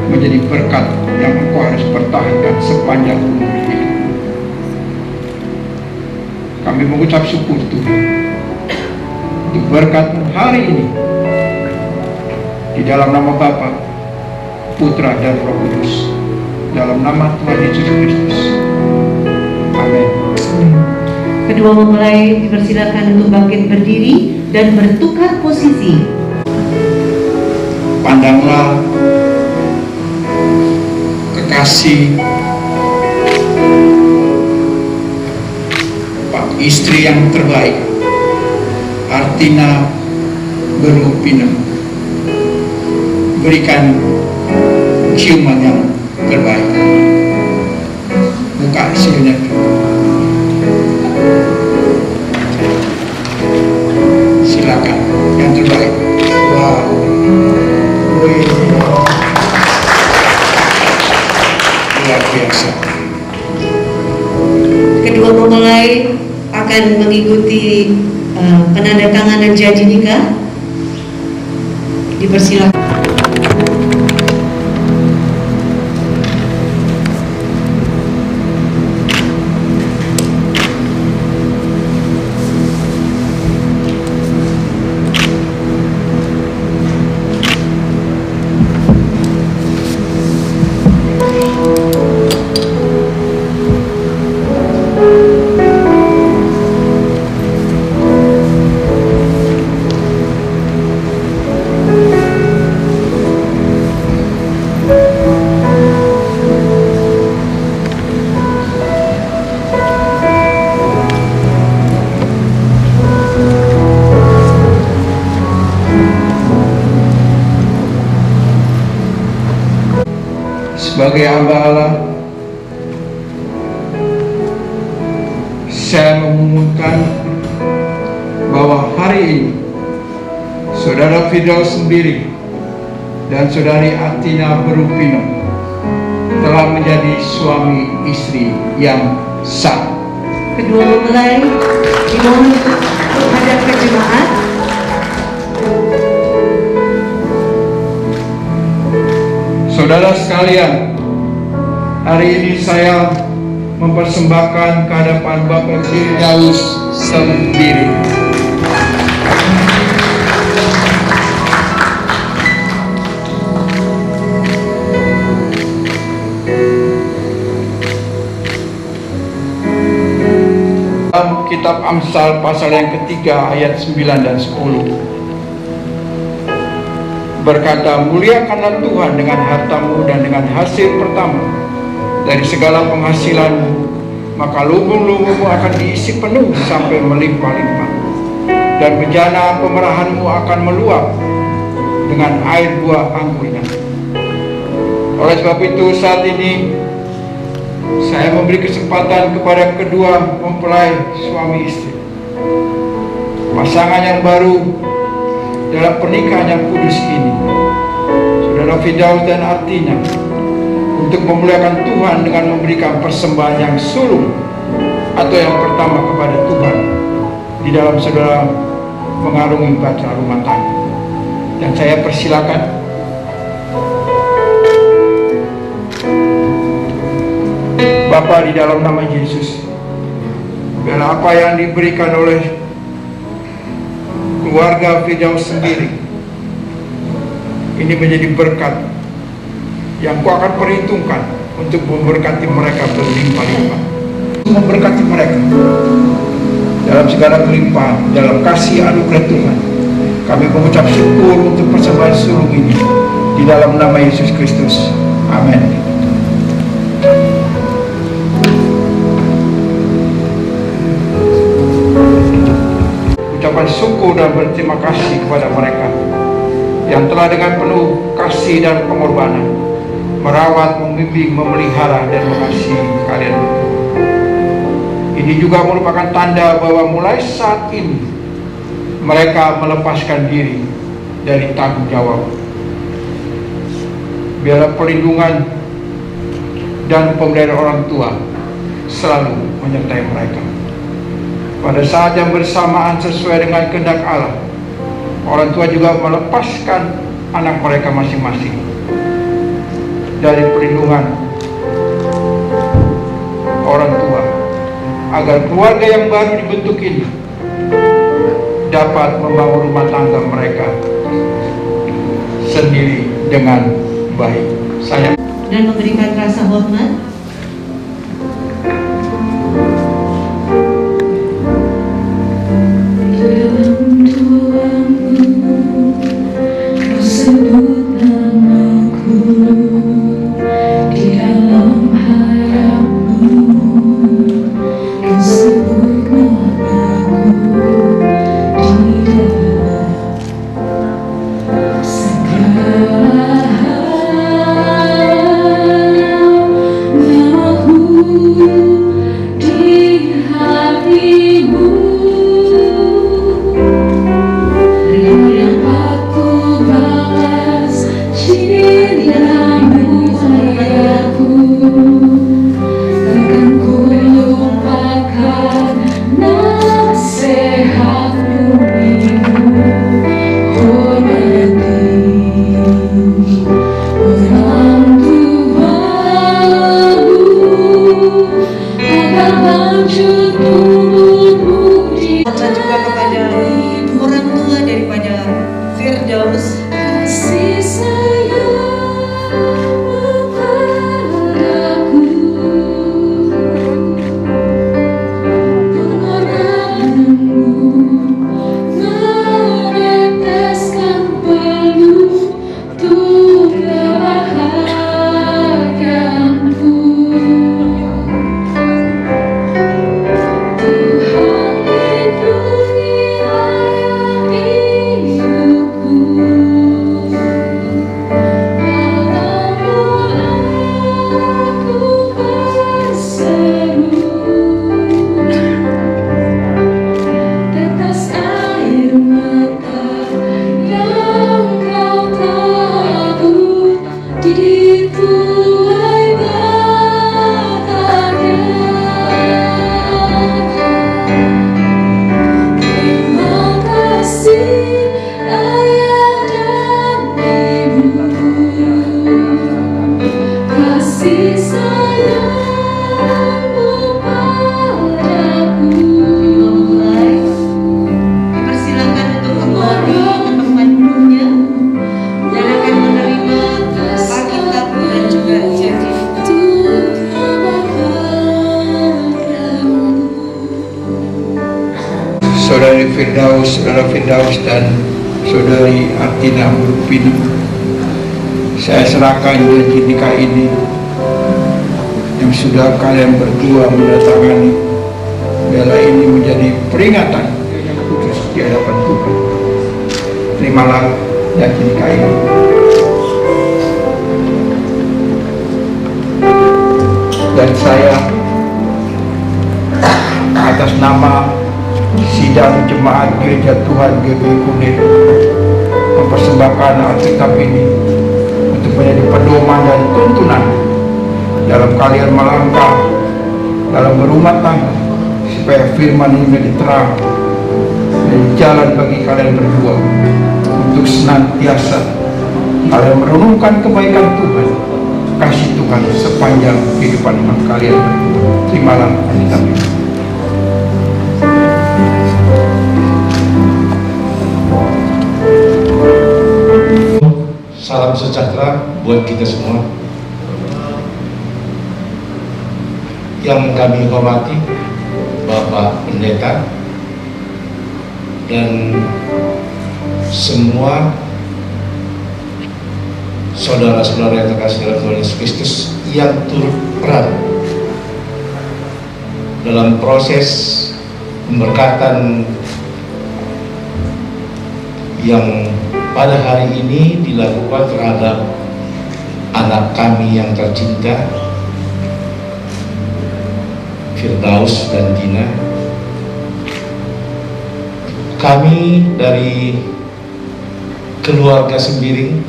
menjadi berkat yang engkau harus pertahankan sepanjang umur hidup. Kami mengucap syukur Tuhan untuk berkat-Mu hari ini, di dalam nama Bapa, Putra dan Roh Kudus, dalam nama Tuhan Yesus Kristus. Amin. Kedua mempelai dipersilakan untuk bangkit berdiri dan bertukar posisi. Pandanglah kekasih Pak istri yang terbaik, Artina Borobinam. Berikan ciuman yang terbaik. Buka sejenak. Silakan yang terbaik. Wow. Luar biasa. Kedua mempelai akan mengikuti penandatanganan janji nikah. Dipersilakan. Sebagai hamba Allah, saya mengumumkan bahwa hari ini Saudara Firdaus Sembiring dan Saudari Artina Berupino telah menjadi suami istri yang sah. Kedua mempelai dimohon untuk menghadap ke jemaat. Saudara sekalian, hari ini saya mempersembahkan kehadapan Bapak Firdaus Sembiring dalam kitab Amsal pasal yang ketiga ayat 9 dan 10 berkata, muliakanlah Tuhan dengan hartamu dan dengan hasil pertama dari segala penghasilanmu, maka lubung-lubungmu akan diisi penuh sampai melimpah-limpah, dan bejana pemerahanmu akan meluap dengan air buah anggurnya. Oleh sebab itu saat ini saya memberi kesempatan kepada kedua mempelai suami istri, pasangan yang baru dalam pernikahan yang kudus ini, Saudara Firdaus dan Artina, untuk memuliakan Tuhan dengan memberikan persembahan yang sulung atau yang pertama kepada Tuhan di dalam saudara mengarungi bahtera rumah tangga. Dan saya persilakan Bapa, di dalam nama Yesus, biarlah apa yang diberikan oleh keluarga Firdaus Sembiring ini menjadi berkat yang Kau akan perhitungkan untuk memberkati mereka berlimpah-limpah, memberkati mereka dalam segala kelimpahan, dalam kasih anugerah Tuhan. Kami mengucap syukur untuk persembahan sulung ini di dalam nama Yesus Kristus. Amin. Ucapan syukur dan berterima kasih kepada mereka yang telah dengan penuh kasih dan pengorbanan merawat, membimbing, memelihara, dan mengasihi kalian berdua. Ini juga merupakan tanda bahwa mulai saat ini mereka melepaskan diri dari tanggung jawab. Biarlah perlindungan dan pemberdayaan orang tua selalu menyertai mereka. Pada saat yang bersamaan sesuai dengan kehendak Allah, orang tua juga melepaskan anak mereka masing-masing dari perlindungan orang tua, agar keluarga yang baru dibentuk ini dapat membangun rumah tangga mereka sendiri dengan baik. Saya dan memberikan rasa hormat. Firdaus, saudara Firdaus dan saudari Artina Burupin, saya serahkan janji nikah ini yang sudah kalian berdua menandatangani. Biarlah ini menjadi peringatan yang kudus di hadapan Tuhan. Terimalah janji nikah ini. Dan saya atas nama sidang jemaat Gereja Tuhan GBI Kunir mempersembahkan Alkitab ini untuk menjadi pedoman dan tuntunan dalam kalian melangkah dalam berumah tangga, supaya firman ini menjadi terang dan jalan bagi kalian berdua untuk senantiasa kalian merenungkan kebaikan Tuhan, kasih Tuhan sepanjang kehidupan kalian berdua. Terimalah Alkitab ini. Salam sejahtera buat kita semua. Yang kami hormati Bapak Pendeta dan semua saudara-saudara yang terkasih dalam Tuhan Yesus Kristus yang turut peran dalam proses pemberkatan yang pada hari ini dilakukan terhadap anak kami yang tercinta, Firdaus dan Dina. Kami dari keluarga Sembiring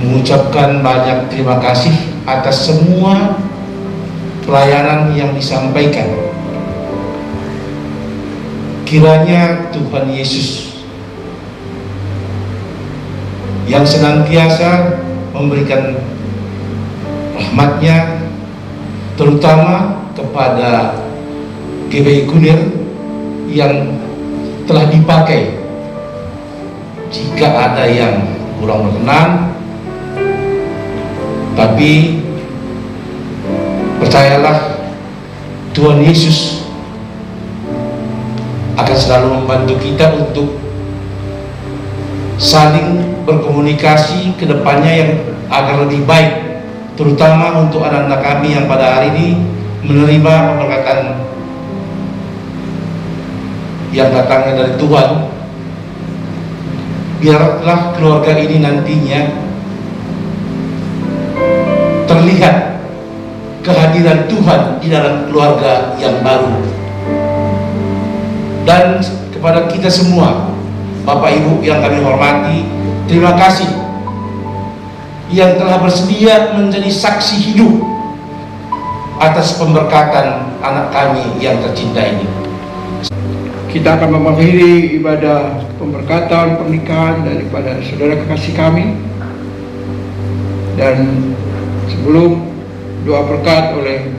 mengucapkan banyak terima kasih atas semua pelayanan yang disampaikan. Kiranya Tuhan Yesus yang senantiasa memberikan rahmat-Nya terutama kepada GBI Kunir yang telah dipakai. Jika ada yang kurang berkenan, tapi percayalah, Tuhan Yesus akan selalu membantu kita untuk saling berkomunikasi ke depannya yang agar lebih baik, terutama untuk anak-anak kami yang pada hari ini menerima pemberkatan yang datangnya dari Tuhan. Biarlah keluarga ini nantinya terlihat kehadiran Tuhan di dalam keluarga yang baru. Dan kepada kita semua, Bapak Ibu yang kami hormati, terima kasih yang telah bersedia menjadi saksi hidup atas pemberkatan anak kami yang tercinta ini. Kita akan mengakhiri ibadah pemberkatan pernikahan daripada saudara kekasih kami. Dan sebelum doa berkat oleh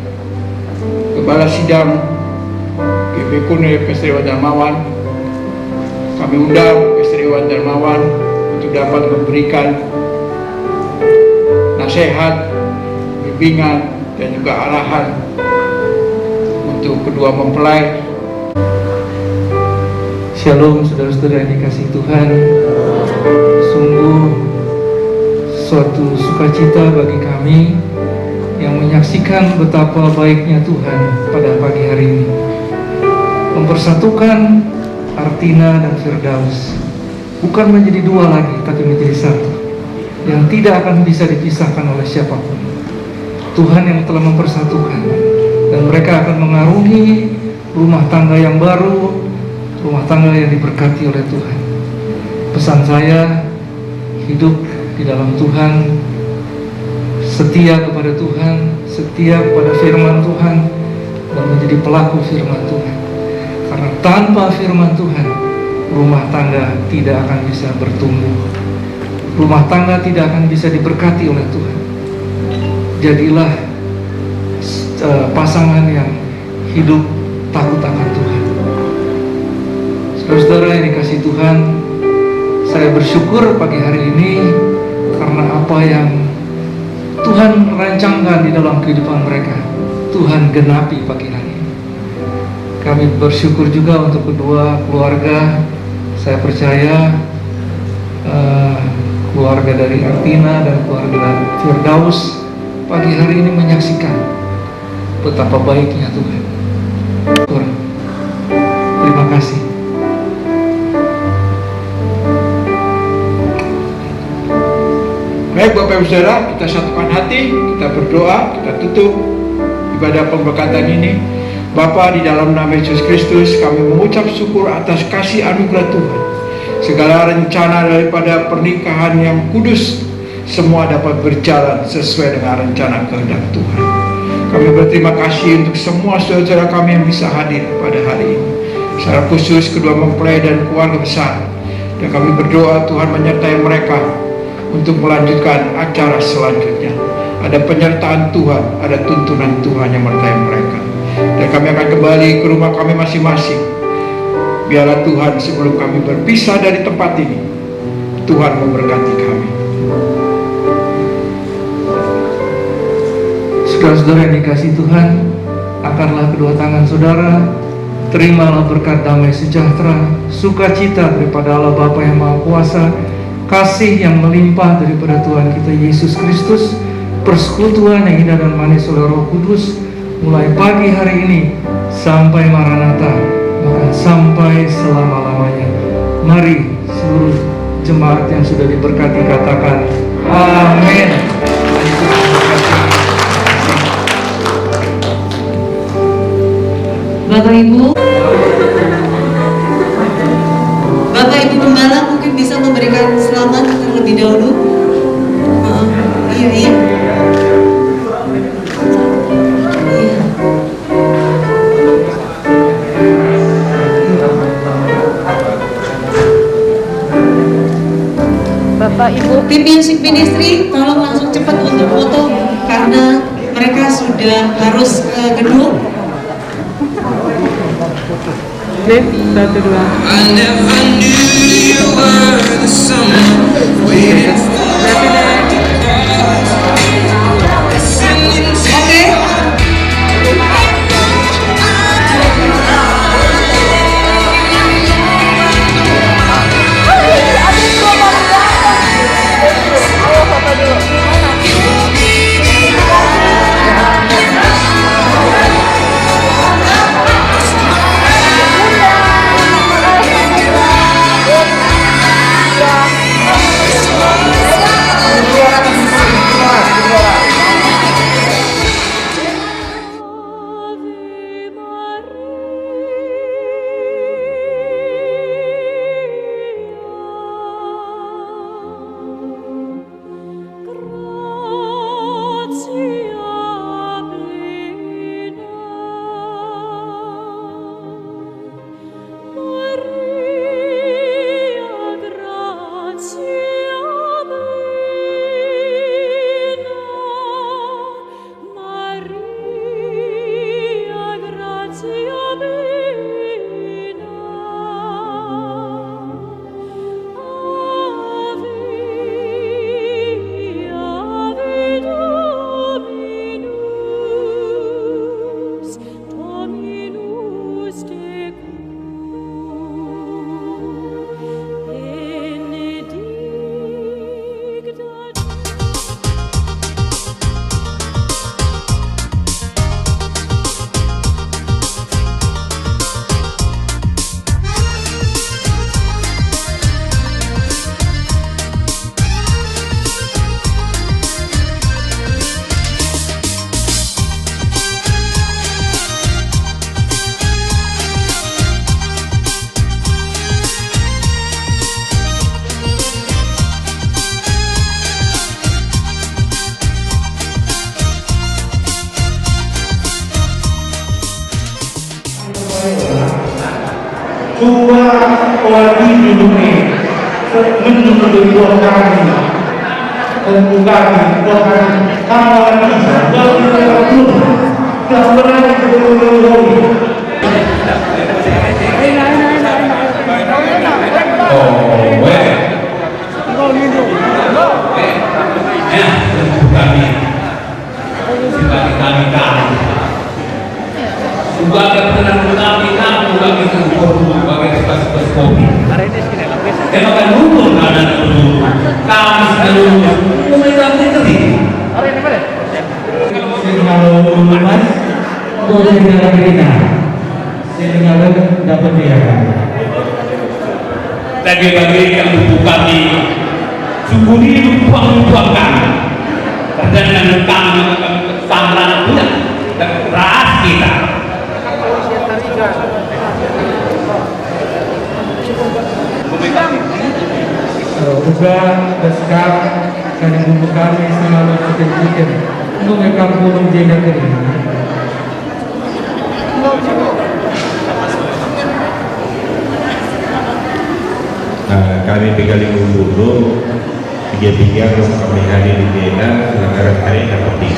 Kepala Sidang GBI Kunir Pestri Iwan Darmawan, kami undang Pestri Iwan Darmawan untuk dapat memberikan nasihat, bimbingan, dan juga arahan untuk kedua mempelai. Shalom saudara-saudara yang dikasihi Tuhan. Sungguh suatu sukacita bagi kami yang menyaksikan betapa baiknya Tuhan pada pagi hari ini, mempersatukan Artina dan Firdaus, bukan menjadi dua lagi, tapi menjadi satu yang tidak akan bisa dipisahkan oleh siapapun. Tuhan yang telah mempersatukan, dan mereka akan mengarungi rumah tangga yang baru, rumah tangga yang diberkati oleh Tuhan. Pesan saya, hidup di dalam Tuhan, setia kepada Tuhan, setia kepada firman Tuhan, dan menjadi pelaku firman Tuhan. Karena tanpa firman Tuhan, rumah tangga tidak akan bisa bertumbuh, rumah tangga tidak akan bisa diberkati oleh Tuhan. Jadilah pasangan yang hidup takut akan Tuhan. Saudara-saudara yang dikasihi Tuhan, saya bersyukur pagi hari ini karena apa yang Tuhan rancangkan di dalam kehidupan mereka, Tuhan genapi pagi hari ini. Kami bersyukur juga untuk kedua keluarga. Saya percaya keluarga dari Artina dan keluarga Firdaus pagi hari ini menyaksikan betapa baiknya Tuhan. Terima kasih. Baik Bapak Ibu Saudara, kita satukan hati, kita berdoa, kita tutup ibadah pemberkatan ini. Bapa, di dalam nama Yesus Kristus kami mengucap syukur atas kasih anugerah Tuhan. Segala rencana daripada pernikahan yang kudus semua dapat berjalan sesuai dengan rencana kehendak Tuhan. Kami berterima kasih untuk semua saudara kami yang bisa hadir pada hari ini, secara khusus kedua mempelai dan keluarga besar. Dan kami berdoa Tuhan menyertai mereka untuk melanjutkan acara selanjutnya. Ada penyertaan Tuhan, ada tuntunan Tuhan yang menyertai mereka. Dan kami akan kembali ke rumah kami masing-masing. Biarlah Tuhan sebelum kami berpisah dari tempat ini, Tuhan memberkati kami. Saudara-saudara yang dikasihi Tuhan, angkatlah kedua tangan saudara, terimalah berkat damai sejahtera, sukacita daripada Allah Bapa yang Maha Kuasa, kasih yang melimpah daripada Tuhan kita Yesus Kristus, persekutuan yang indah dan manis oleh Roh Kudus, mulai pagi hari ini sampai Maranatha, bahkan sampai selama-lamanya. Mari seluruh jemaat yang sudah diberkati katakan amin. Bapak Ibu Gembala mungkin bisa memberikan selamat terlebih dahulu. Iya. Bapak Ibu Tim Music Ministry tolong langsung cepat untuk foto karena mereka sudah harus ke gedung. Oke, 1, 2. Wadi dunia menjadi buah kami tentu kami buah kami tangan bisa dan berani Juga itu bagai sepas kopi. Emang kan hukum ada dulu. Kami seluruh pemerintah negeri. Kalau mas, kau segera berita. Segera dapat dia. Bagi-bagi yang buku kami, syukuri lumpang kami. Dan kami panggilan bulan dan ras kita. Juga beskap dan ibu kami selalu berpikir untuk mengekam gunung jenda kering. Kami pegali dulu tiga yang kami hari di Jena negara hari yang penting.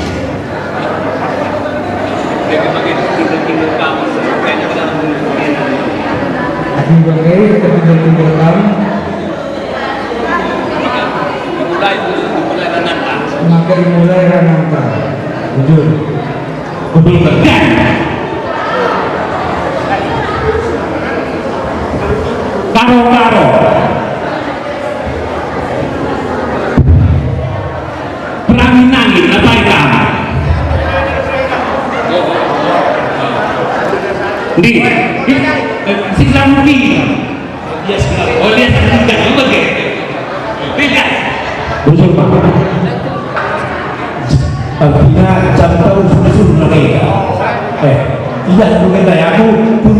Dimulai ketinggalan kami. Maka dimulai ranangka. Jujur. Betul betul. Karo. Perangi nangin apa itu? Di Silang di. Oh dia sedang juga ke. Beda. Betul Pak. Apabila jam tahu sudah lagi. Tidak mungkin aku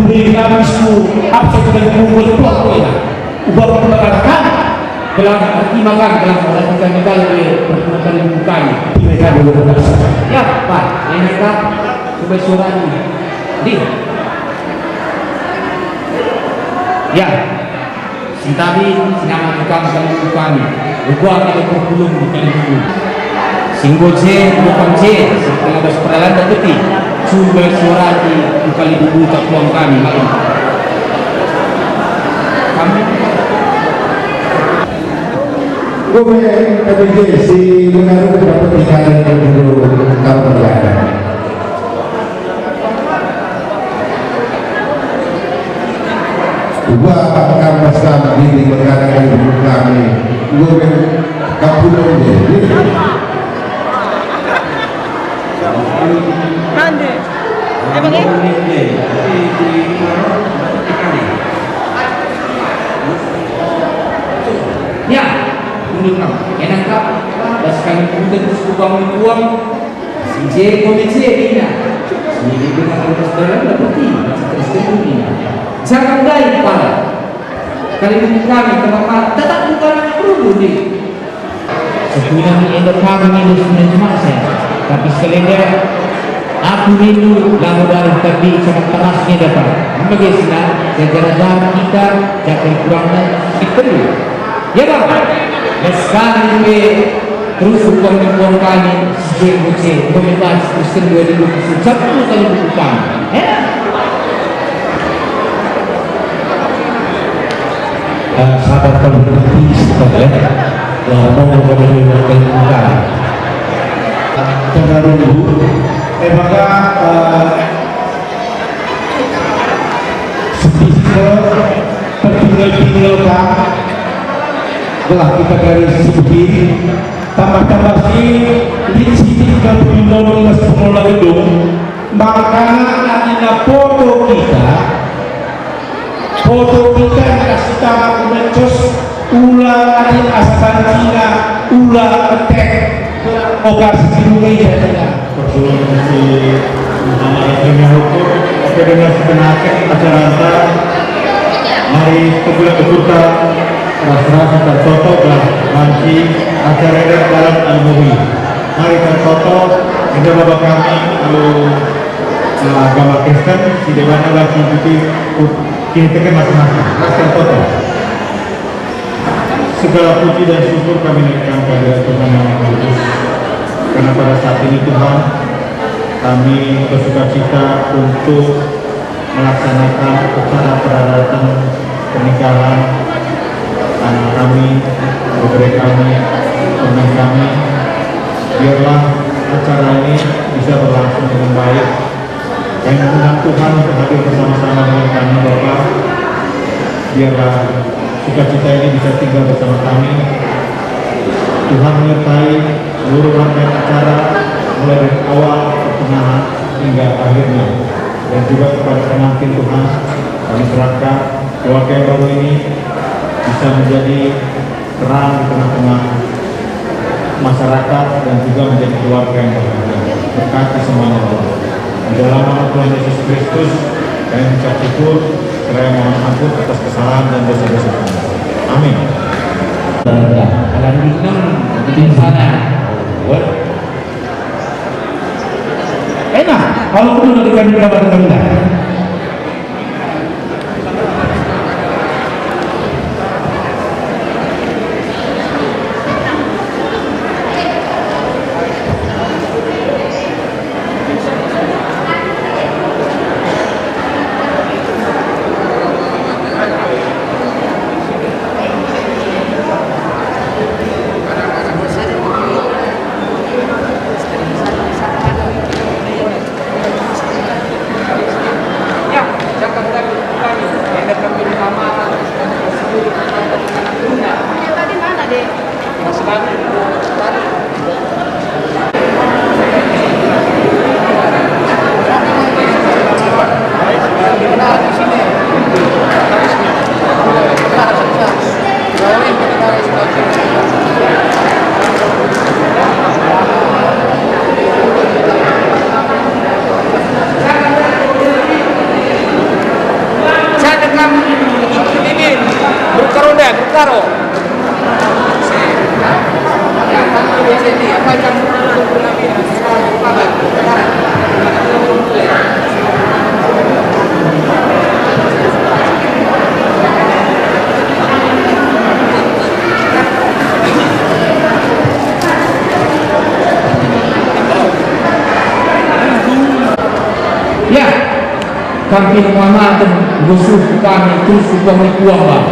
beri kami semua apa sudah mengumpul blok ya. Ubah perkatakan gelang arti makan gelang orang bukan pertemuan bukan mereka dulu berkata. Ya Pak, ini kan kebesuran di. Ya, sintabi sinama tukang kami. Ubah kalau berbulung bukan bulu. Singgo C, bukan C, setelah bersepedalan dan peti. Coba suara di kali buku tak puang kami malam. Kami. Gue KBJ si Mengaru dapat tinggal di dulu tahun berlalu. Gua kampas kami di berkata ibu kami. Gue kapulau dia. Mande. Emang ya, undang enak tak? Dan sekarang kita terus buang si komisi ini. Ini dengan terus dalam berarti terus ini. Jangan baik kepala. Kali ini kami kenapa tetap bukan perlu ni. Sebenarnya ini kami ini sebenarnya masa, tapi sekalian aku rindu lagu dari tadi sangat terasnya dapat. Bagaimana sejarah kita jangan kurangnya itu. Ya bang, sekarang ini terus buang kami sebagai komunitas Kristen 2021 kali bukan. Sahabat komunitas ya, mau mengenai bukan. Terlalu dulu. Maka tertinggal telah kita dari sisi tambah si di sini kalau bingung semula gedung maka adanya foto kita kasih tahu mencos ulah adil asaban Cina ulah attack operasi Indonesia Berfungsi nama hukum oke dengan sebenarnya acara mari kebuka rasa tertoto dan manci acara dalam al-muhi mari tertoto hingga bapak kami lalu agama Kristen di dewana lagi kini tekan masing-masing rasa tertoto segala puji dan syukur kami naikkan kepada Tuhan yang Maha Kudus karena pada saat ini Tuhan kami bersukacita untuk melaksanakan acara perayaan pernikahan anak kami, saudara kami, teman kami. Biarlah acara ini bisa berlangsung dengan baik. Yang mengundang Tuhan untuk hadir bersama-sama dengan kami Bapak biarlah sukacita ini bisa tinggal bersama kami. Tuhan menyertai seluruh rangkaian acara mulai dari awal, pertengahan hingga akhirnya. Dan juga kepada pengantin Tuhan, kami serahkan keluarga yang baru ini bisa menjadi terang di tengah-tengah masyarakat dan juga menjadi keluarga yang bahagia. Berkati semuanya Allah. Di dalam nama Tuhan Yesus Kristus, kami mengucap syukur, seraya mohon ampun atas kesalahan dan dosa-dosa kami. Amin. Enak kalau perlu dengan beberapa teman-teman. Kami mengamalkan musuh kami terus kami kuang bang.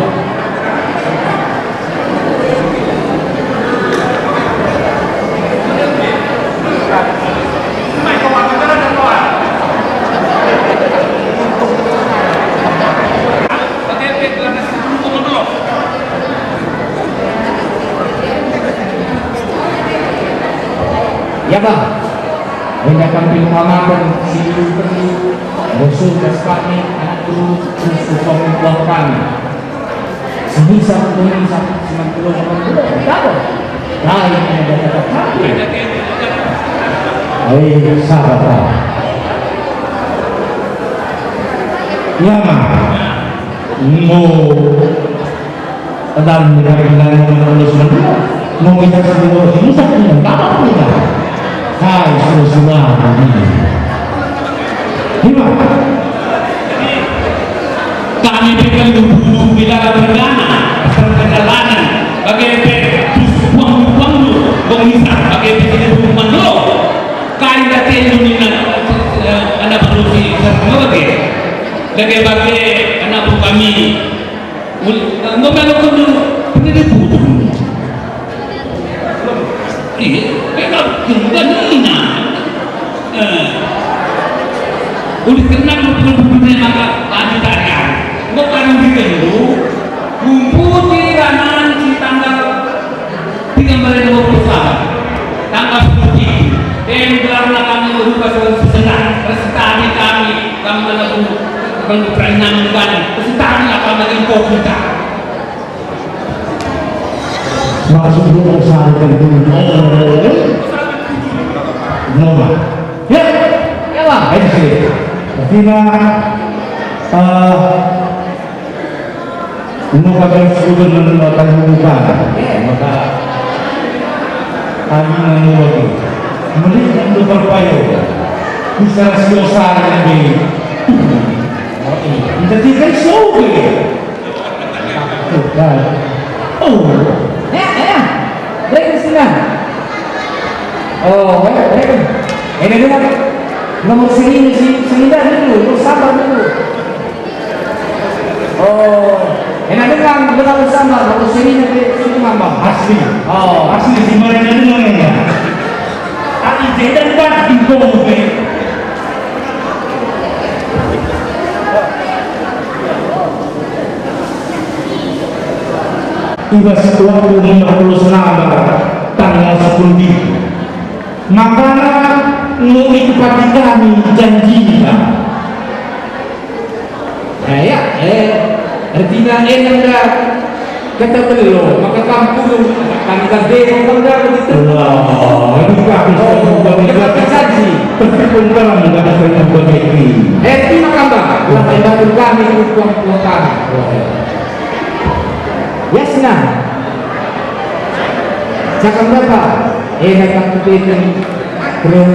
Ya bang, banyak kami mengamalkan si musuh kami anak guru terus kuang kami. Semisal semisal cuma belum tahu. Lain ada kata kami. Ayo sahabat. Ya mah, dalam benar-benar mau minta semua ini satu apa tidak? Hai semua ini. Gimana? Kami berikan dulu bila berdana perjalanan bagi buang-buang dulu mengisah bagi hukuman dulu kain dati Indonesia anak berusi sebagai bagi anak kami ngomong dulu pendidik butuh mereka kembali udah kenal betul-betul maka lanjut tanya bukan dulu kumpul di ranah si tanggal 13 tanggal 10 dan gelarlah kami berupa sesenang presentasi kami melakukan perenang kami presentasi akan mengimpor kita maksudnya usahakan dulu nomor ya lah ini Tina merupakan sudut merupakan hubungan maka kami menurut melihat berpayo bisa selesai lebih jadi kan sobe dari sini ini dengan nomor sini dulu, sabar dulu. Enak dengan sabar, nomor sini mambang asli. Asli di mana dengan ya? Tadi jadi kan di bawah. tiba waktu 50 Selambar tanggal 10 Minggu. Maka menurut kepada kami janjikan. Artinya anda kata belum, maka kampung kami demo bangga begitu. Ini kami sudah berjanji. Meskipun kami tidak bisa berbagi. Terima kasih. Anda kami uang kami. Ya senang. Cakap berapa? Nak kita keren.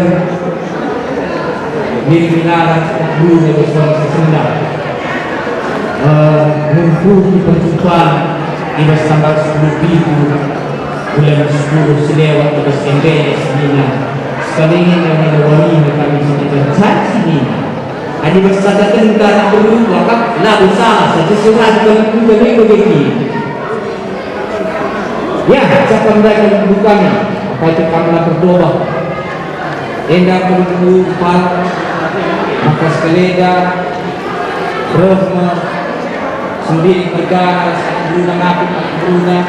Dimilaran guru yang bersama senang. Mengikuti perjumpaan di tanggal 10 Minggu bulan 10 selewat terus MBS Nina sekali ini yang menawari kami sedikit janji ini ada bersama tentang dulu waktu lah usaha sesuatu dengan juga begini ya siapa mereka bukan apa itu kami berdoa endah berdoa maka sekali dah Rahmat sendiri negara Brunei nabi Brunei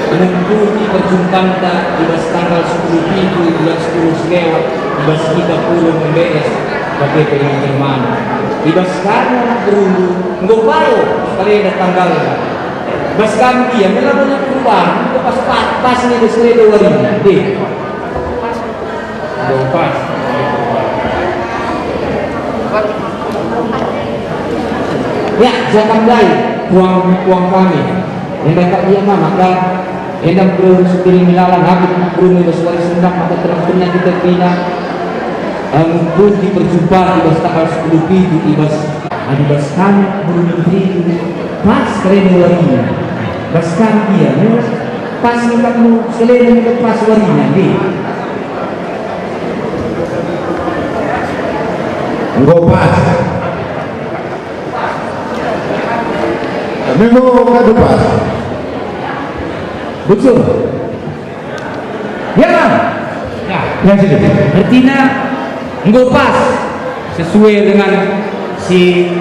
mengikuti perjumpaan di tanggal 10 Minggu bulan 10 selewat di 30 MBS bagi penerimaan di sekarang berundu ngobayo sekali ada tanggalnya bahkan dia melakukan perubahan itu pas ini di seleda wari deh pas ya jangan baik uang kami yang dekat dia maka endam perlu sendiri milalan habis perlu bersuara sendak maka terangnya kita bina mengikuti perjumpaan di tanggal 10 Minggu di bas kami perlu menteri pas keren warinya bas kami dia pas kita mau selain pas warinya di enggak pas memang kado pas betul ya kan ya yang sudah artinya enggak pas sesuai dengan si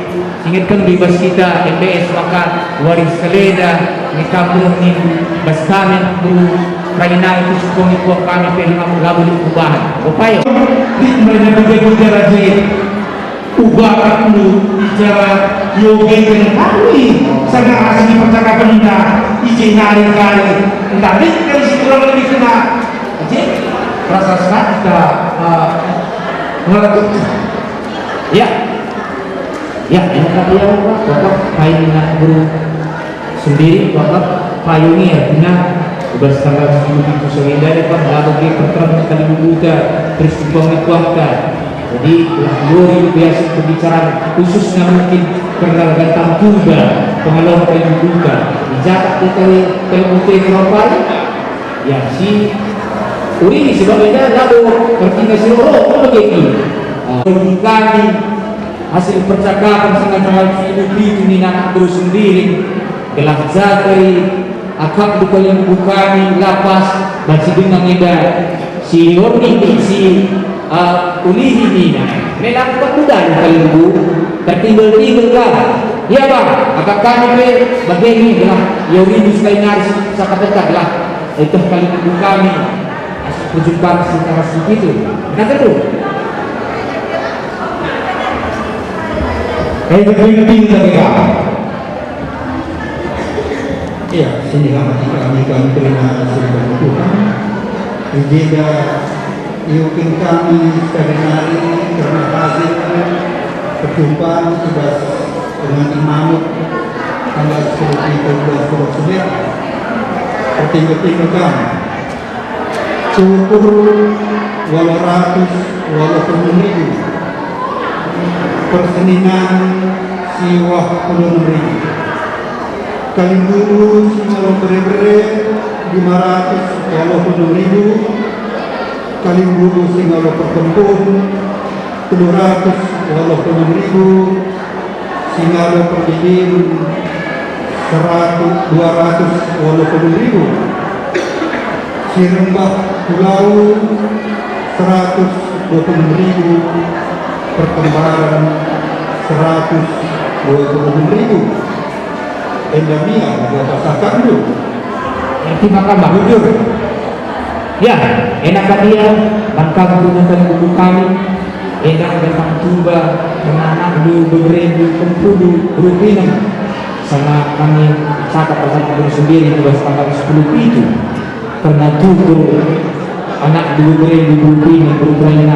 ingatkan bebas kita MBS maka waris seleda di kampung ini bas kami dulu raina itu supong itu kami pengen menggabung perubahan upaya di mereka juga rajin ubah dulu bicara yogi dengan kami sangat asli percakapan kita izin hari-hari entah dari situ lebih kena rasa sekali kita melakukan ya ini kata ya bapak payungan guru sendiri bapak payungi artinya bebas tanggal 10 Minggu sore dari pak lalu pertemuan kali buka terus dibuang-buangkan jadi glori biasa pembicaraan khususnya mungkin pergerakan tangkuba pengelola kali buka dicatat di kali buka Eropa ya si Uri sebabnya lalu bertinggal seluruh begini kami hasil percakapan sangat tanggal 10 Minggu anak terus sendiri telah jatari akak bukan yang bukani lapas dan si dengan edah si Yorni si ulihi ini melakukan mudah kali bu tertinggal-tinggal kan ya bang akak kami begini adalah Yorni Sulainaris sakit-sakit lah itu kali bukani perjumpaan secara segitu nah itu penting dari kami ya sini kami terima kasih kepada Tuhan Ijeda Yukin kami sekali hari terima kasih perjumpaan sudah dengan imamut tanggal 10 Minggu 2009 pertinggal kami syukur walau ratus walaupun ribu perseninan siwah 10.000 Kalimburu singalong bere-bere 500 walaupun 6.000 Kalimburu singalong perkempun 700 walaupun 6.000 Singalong perdidin 200 walaupun 6.000 Sirembah Pulau 126.000 Perkembangan 126.000 Endamia ada pasakan dulu Ngerti mahkamah? Jujur. Ya, enak dia bangkang gunakan buku kami. Enak datang tiba anak du beberapa kempudu rupinam sama kami cakap pasal sendiri tugas tanggal 10 itu karena tubuh anak du beberapa rupinam berukuran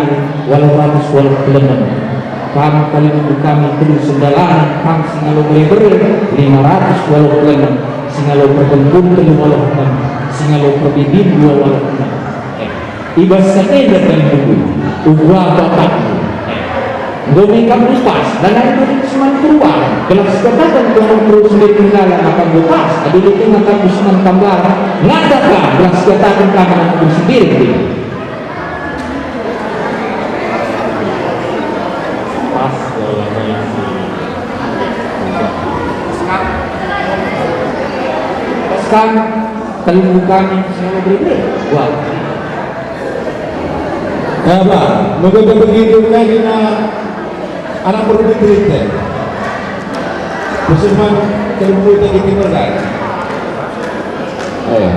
walau ratus walau kelemen kami kali buku kami terus sendalan kami singalo beber 500 walau kelemen singalo pertempun telu walau kelemen singalo perbibin 2 walau kelemen ibas katanya dari buku ubah bapak Gomekam lupas dan ada semuanya keluar. Kalau sekatakan orang perlu sendiri kendala akan lupas. Ada itu akan usulan tambah. Ngadakan kalau sekatakan kamu akan sendiri. Pas kan kalau bukan selalu berbeda. Wah. Apa? Moga begitu lagi anak perlu diberikan. Musulman terlalu tadi timurkan.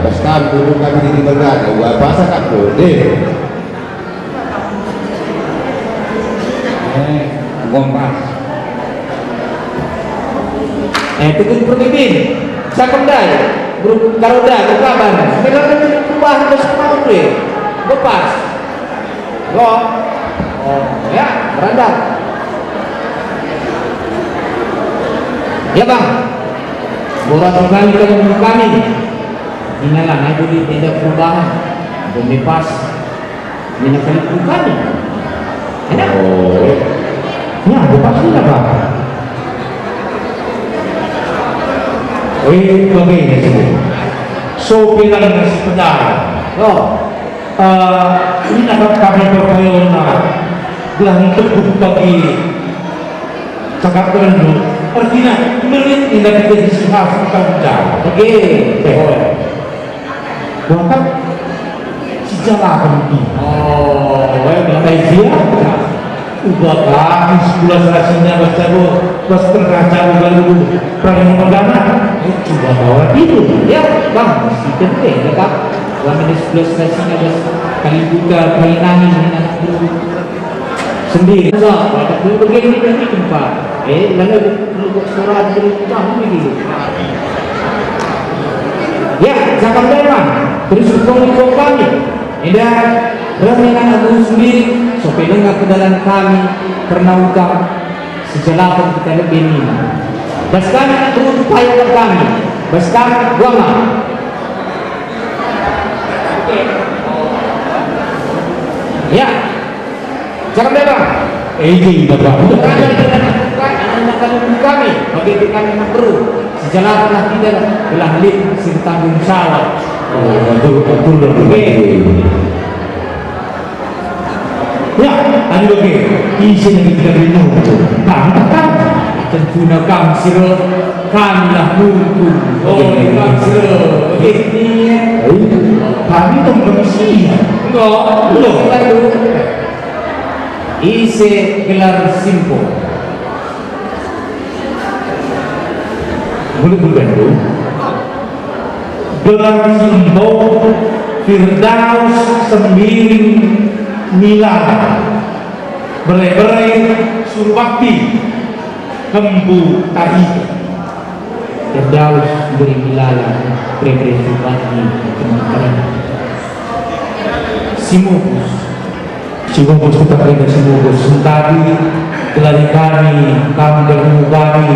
Pas kami dulu kami di timurkan. Wah bahasa kan boleh. Gompas. Tukun pertimbin. Saya kembali. Grup Garuda, kabar. Kalau ada perubahan terus mau deh. Lepas. Oh, ya, berandal. Ya bang, borak kami kalau kami. Inilah itu tidak perubahan. Bumi pas. Ini kali kami. Enak. Oh, ya, lepas ini apa? Begini sih. So bilang nasi pedal. Oh. Ini akan kami berpayona belah untuk bagi cakap terlalu artinya melihat indah kita disihas kita bicara oke bahkan sejarah penting baik dia ubah kami sebulan rasanya pas terkaca lalu pernah perdana coba bawa itu ya bang mesti penting ya kak Walaupun 11 rasanya kali buka mainan sendiri. Ada dulu begini begini tempat. Lalu surat dari kamu begini. Ya, jangan depan. Terus hukum kami. Tidak berminat aku sendiri. Supaya dengar ke dalam kami karena utang sejalakan kita lebih ini. Bas kami terus upayakan kami. Bas kami buang. Ya, jangan bebas. Ini bapak. Anak kami, bagi kami yang perlu. Sejalanlah kita telah lid tanggung jawab. Betul. Ya, ada lagi. Izin yang kita minum. Kan? Tentunya kami siro kami lah mutu. Kami siro. Ini. Kami tuh manusia. Enggak. Ise gelar simpo. Boleh dulu. Gelar simpo Firdaus Sembiring Milan Berai Surbakti Kembu Tari Firdaus Sembiring Milan Berai Surbakti Kembu Tari Simukus kita berikan Simukus Sentari Gelari kami bertemu kami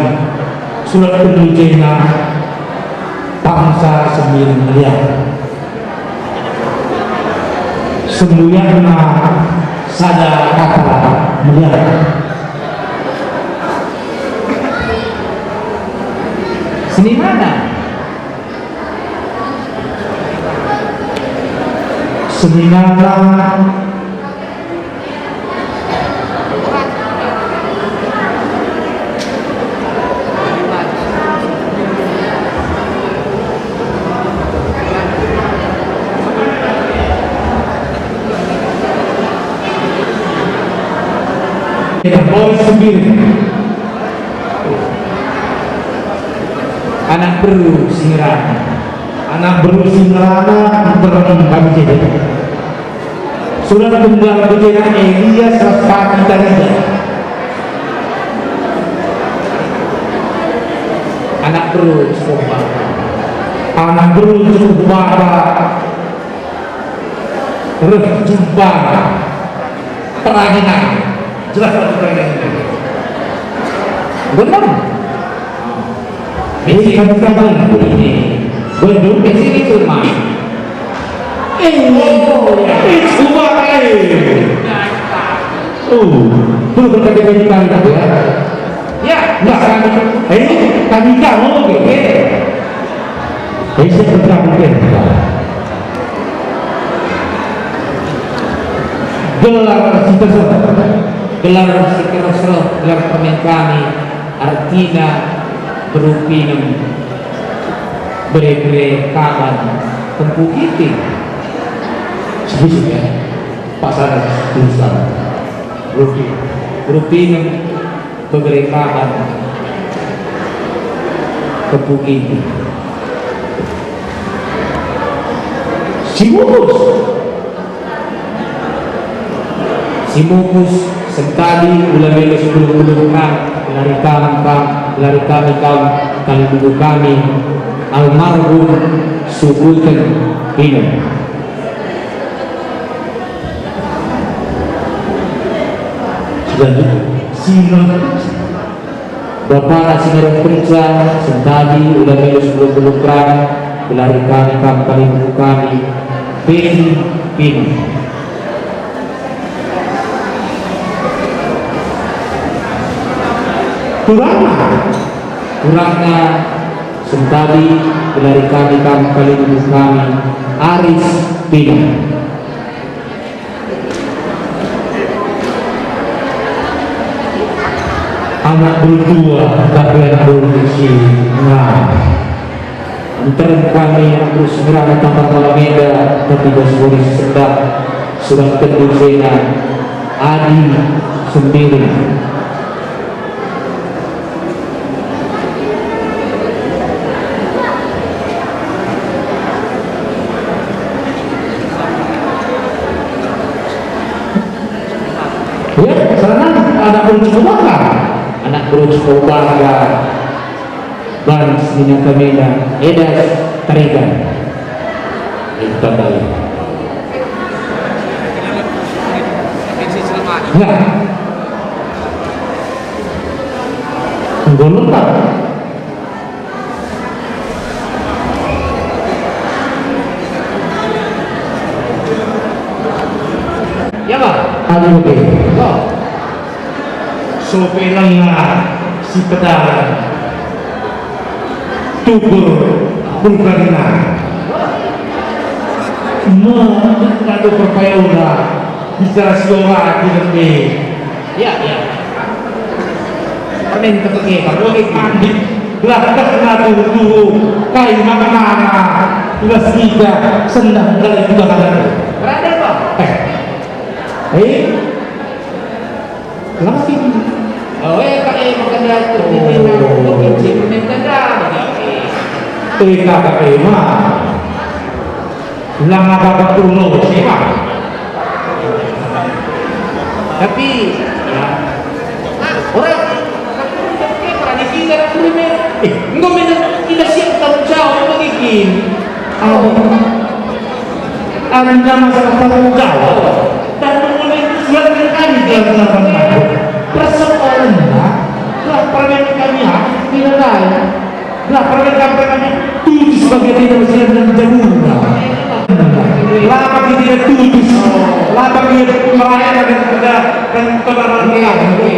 Surat penujena Bangsa Sembiring Milan Semuyana Sada Kata Milan Seni mana? Seminara Boy sendiri anak perlu singiran anak berusia nerana terang kami jadi surat tunggal bujena Elias Raspati Tarida anak berus anak berus Bapa jumpa peraginan jelas peraginan benar ini kami katakan ini bendung di sini cuma ini cuma belum berkata bagi kami ya enggak kami kamu gitu saya berkata gelar sekerasel gelar permen kami artinya berupingan beri-beri kawan tempuh kita sebesar pasar tulisan berupingan beri kawan tempuh kita Simukus sekali ulang-ulang sebelum lari kami kali buku kami almarhum Subutan Pino Bapak Singarang Periksa sekali ulang-ulang sebelum lari kami kali buku kami Pino kurangnya sentadi gelari kami kali Aris Pino anak berdua kalian berusia antara kami terus merana tanpa Alameda tapi Bosboris sedang sudah keduzena Adi sendiri anak berusaha bangga dan minyak Meda Edas Tarigan itu tandai ya golongan ya Pak ada lebih sopelanglah si pedagang tukur Bulgarina mengadu perpayaulah bicara siora di lebih ya permen terkait kalau pandit belakang ngadu dulu kain maknana belas tiga sendang dari belakang berada Pak lagi makan diatur di kata lama bapak turun siapa tapi ya orang enggak tidak siap tanggung jawab begini anda masalah tanggung jawab dan mengenai surat kami dalam melakukan persoalannya laporan kami tidak lain laporan kami tujuh sebagai tidak bersiap dan jauhnya lama tidak tujuh lama tidak melayani dan kebaran kami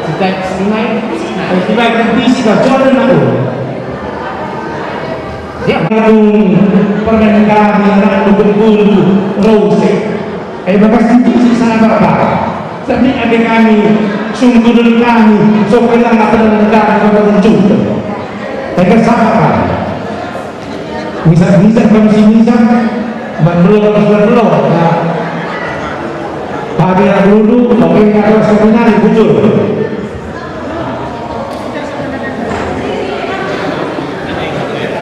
kita semakin bisa jualan aku ya permen kami anak bulu rose bapak sendiri sana bapak tapi adik kami sungguh dari kami supaya nggak pernah negara pada muncul mereka sama kan misal kami belum nah hari dulu mungkin ada seminari muncul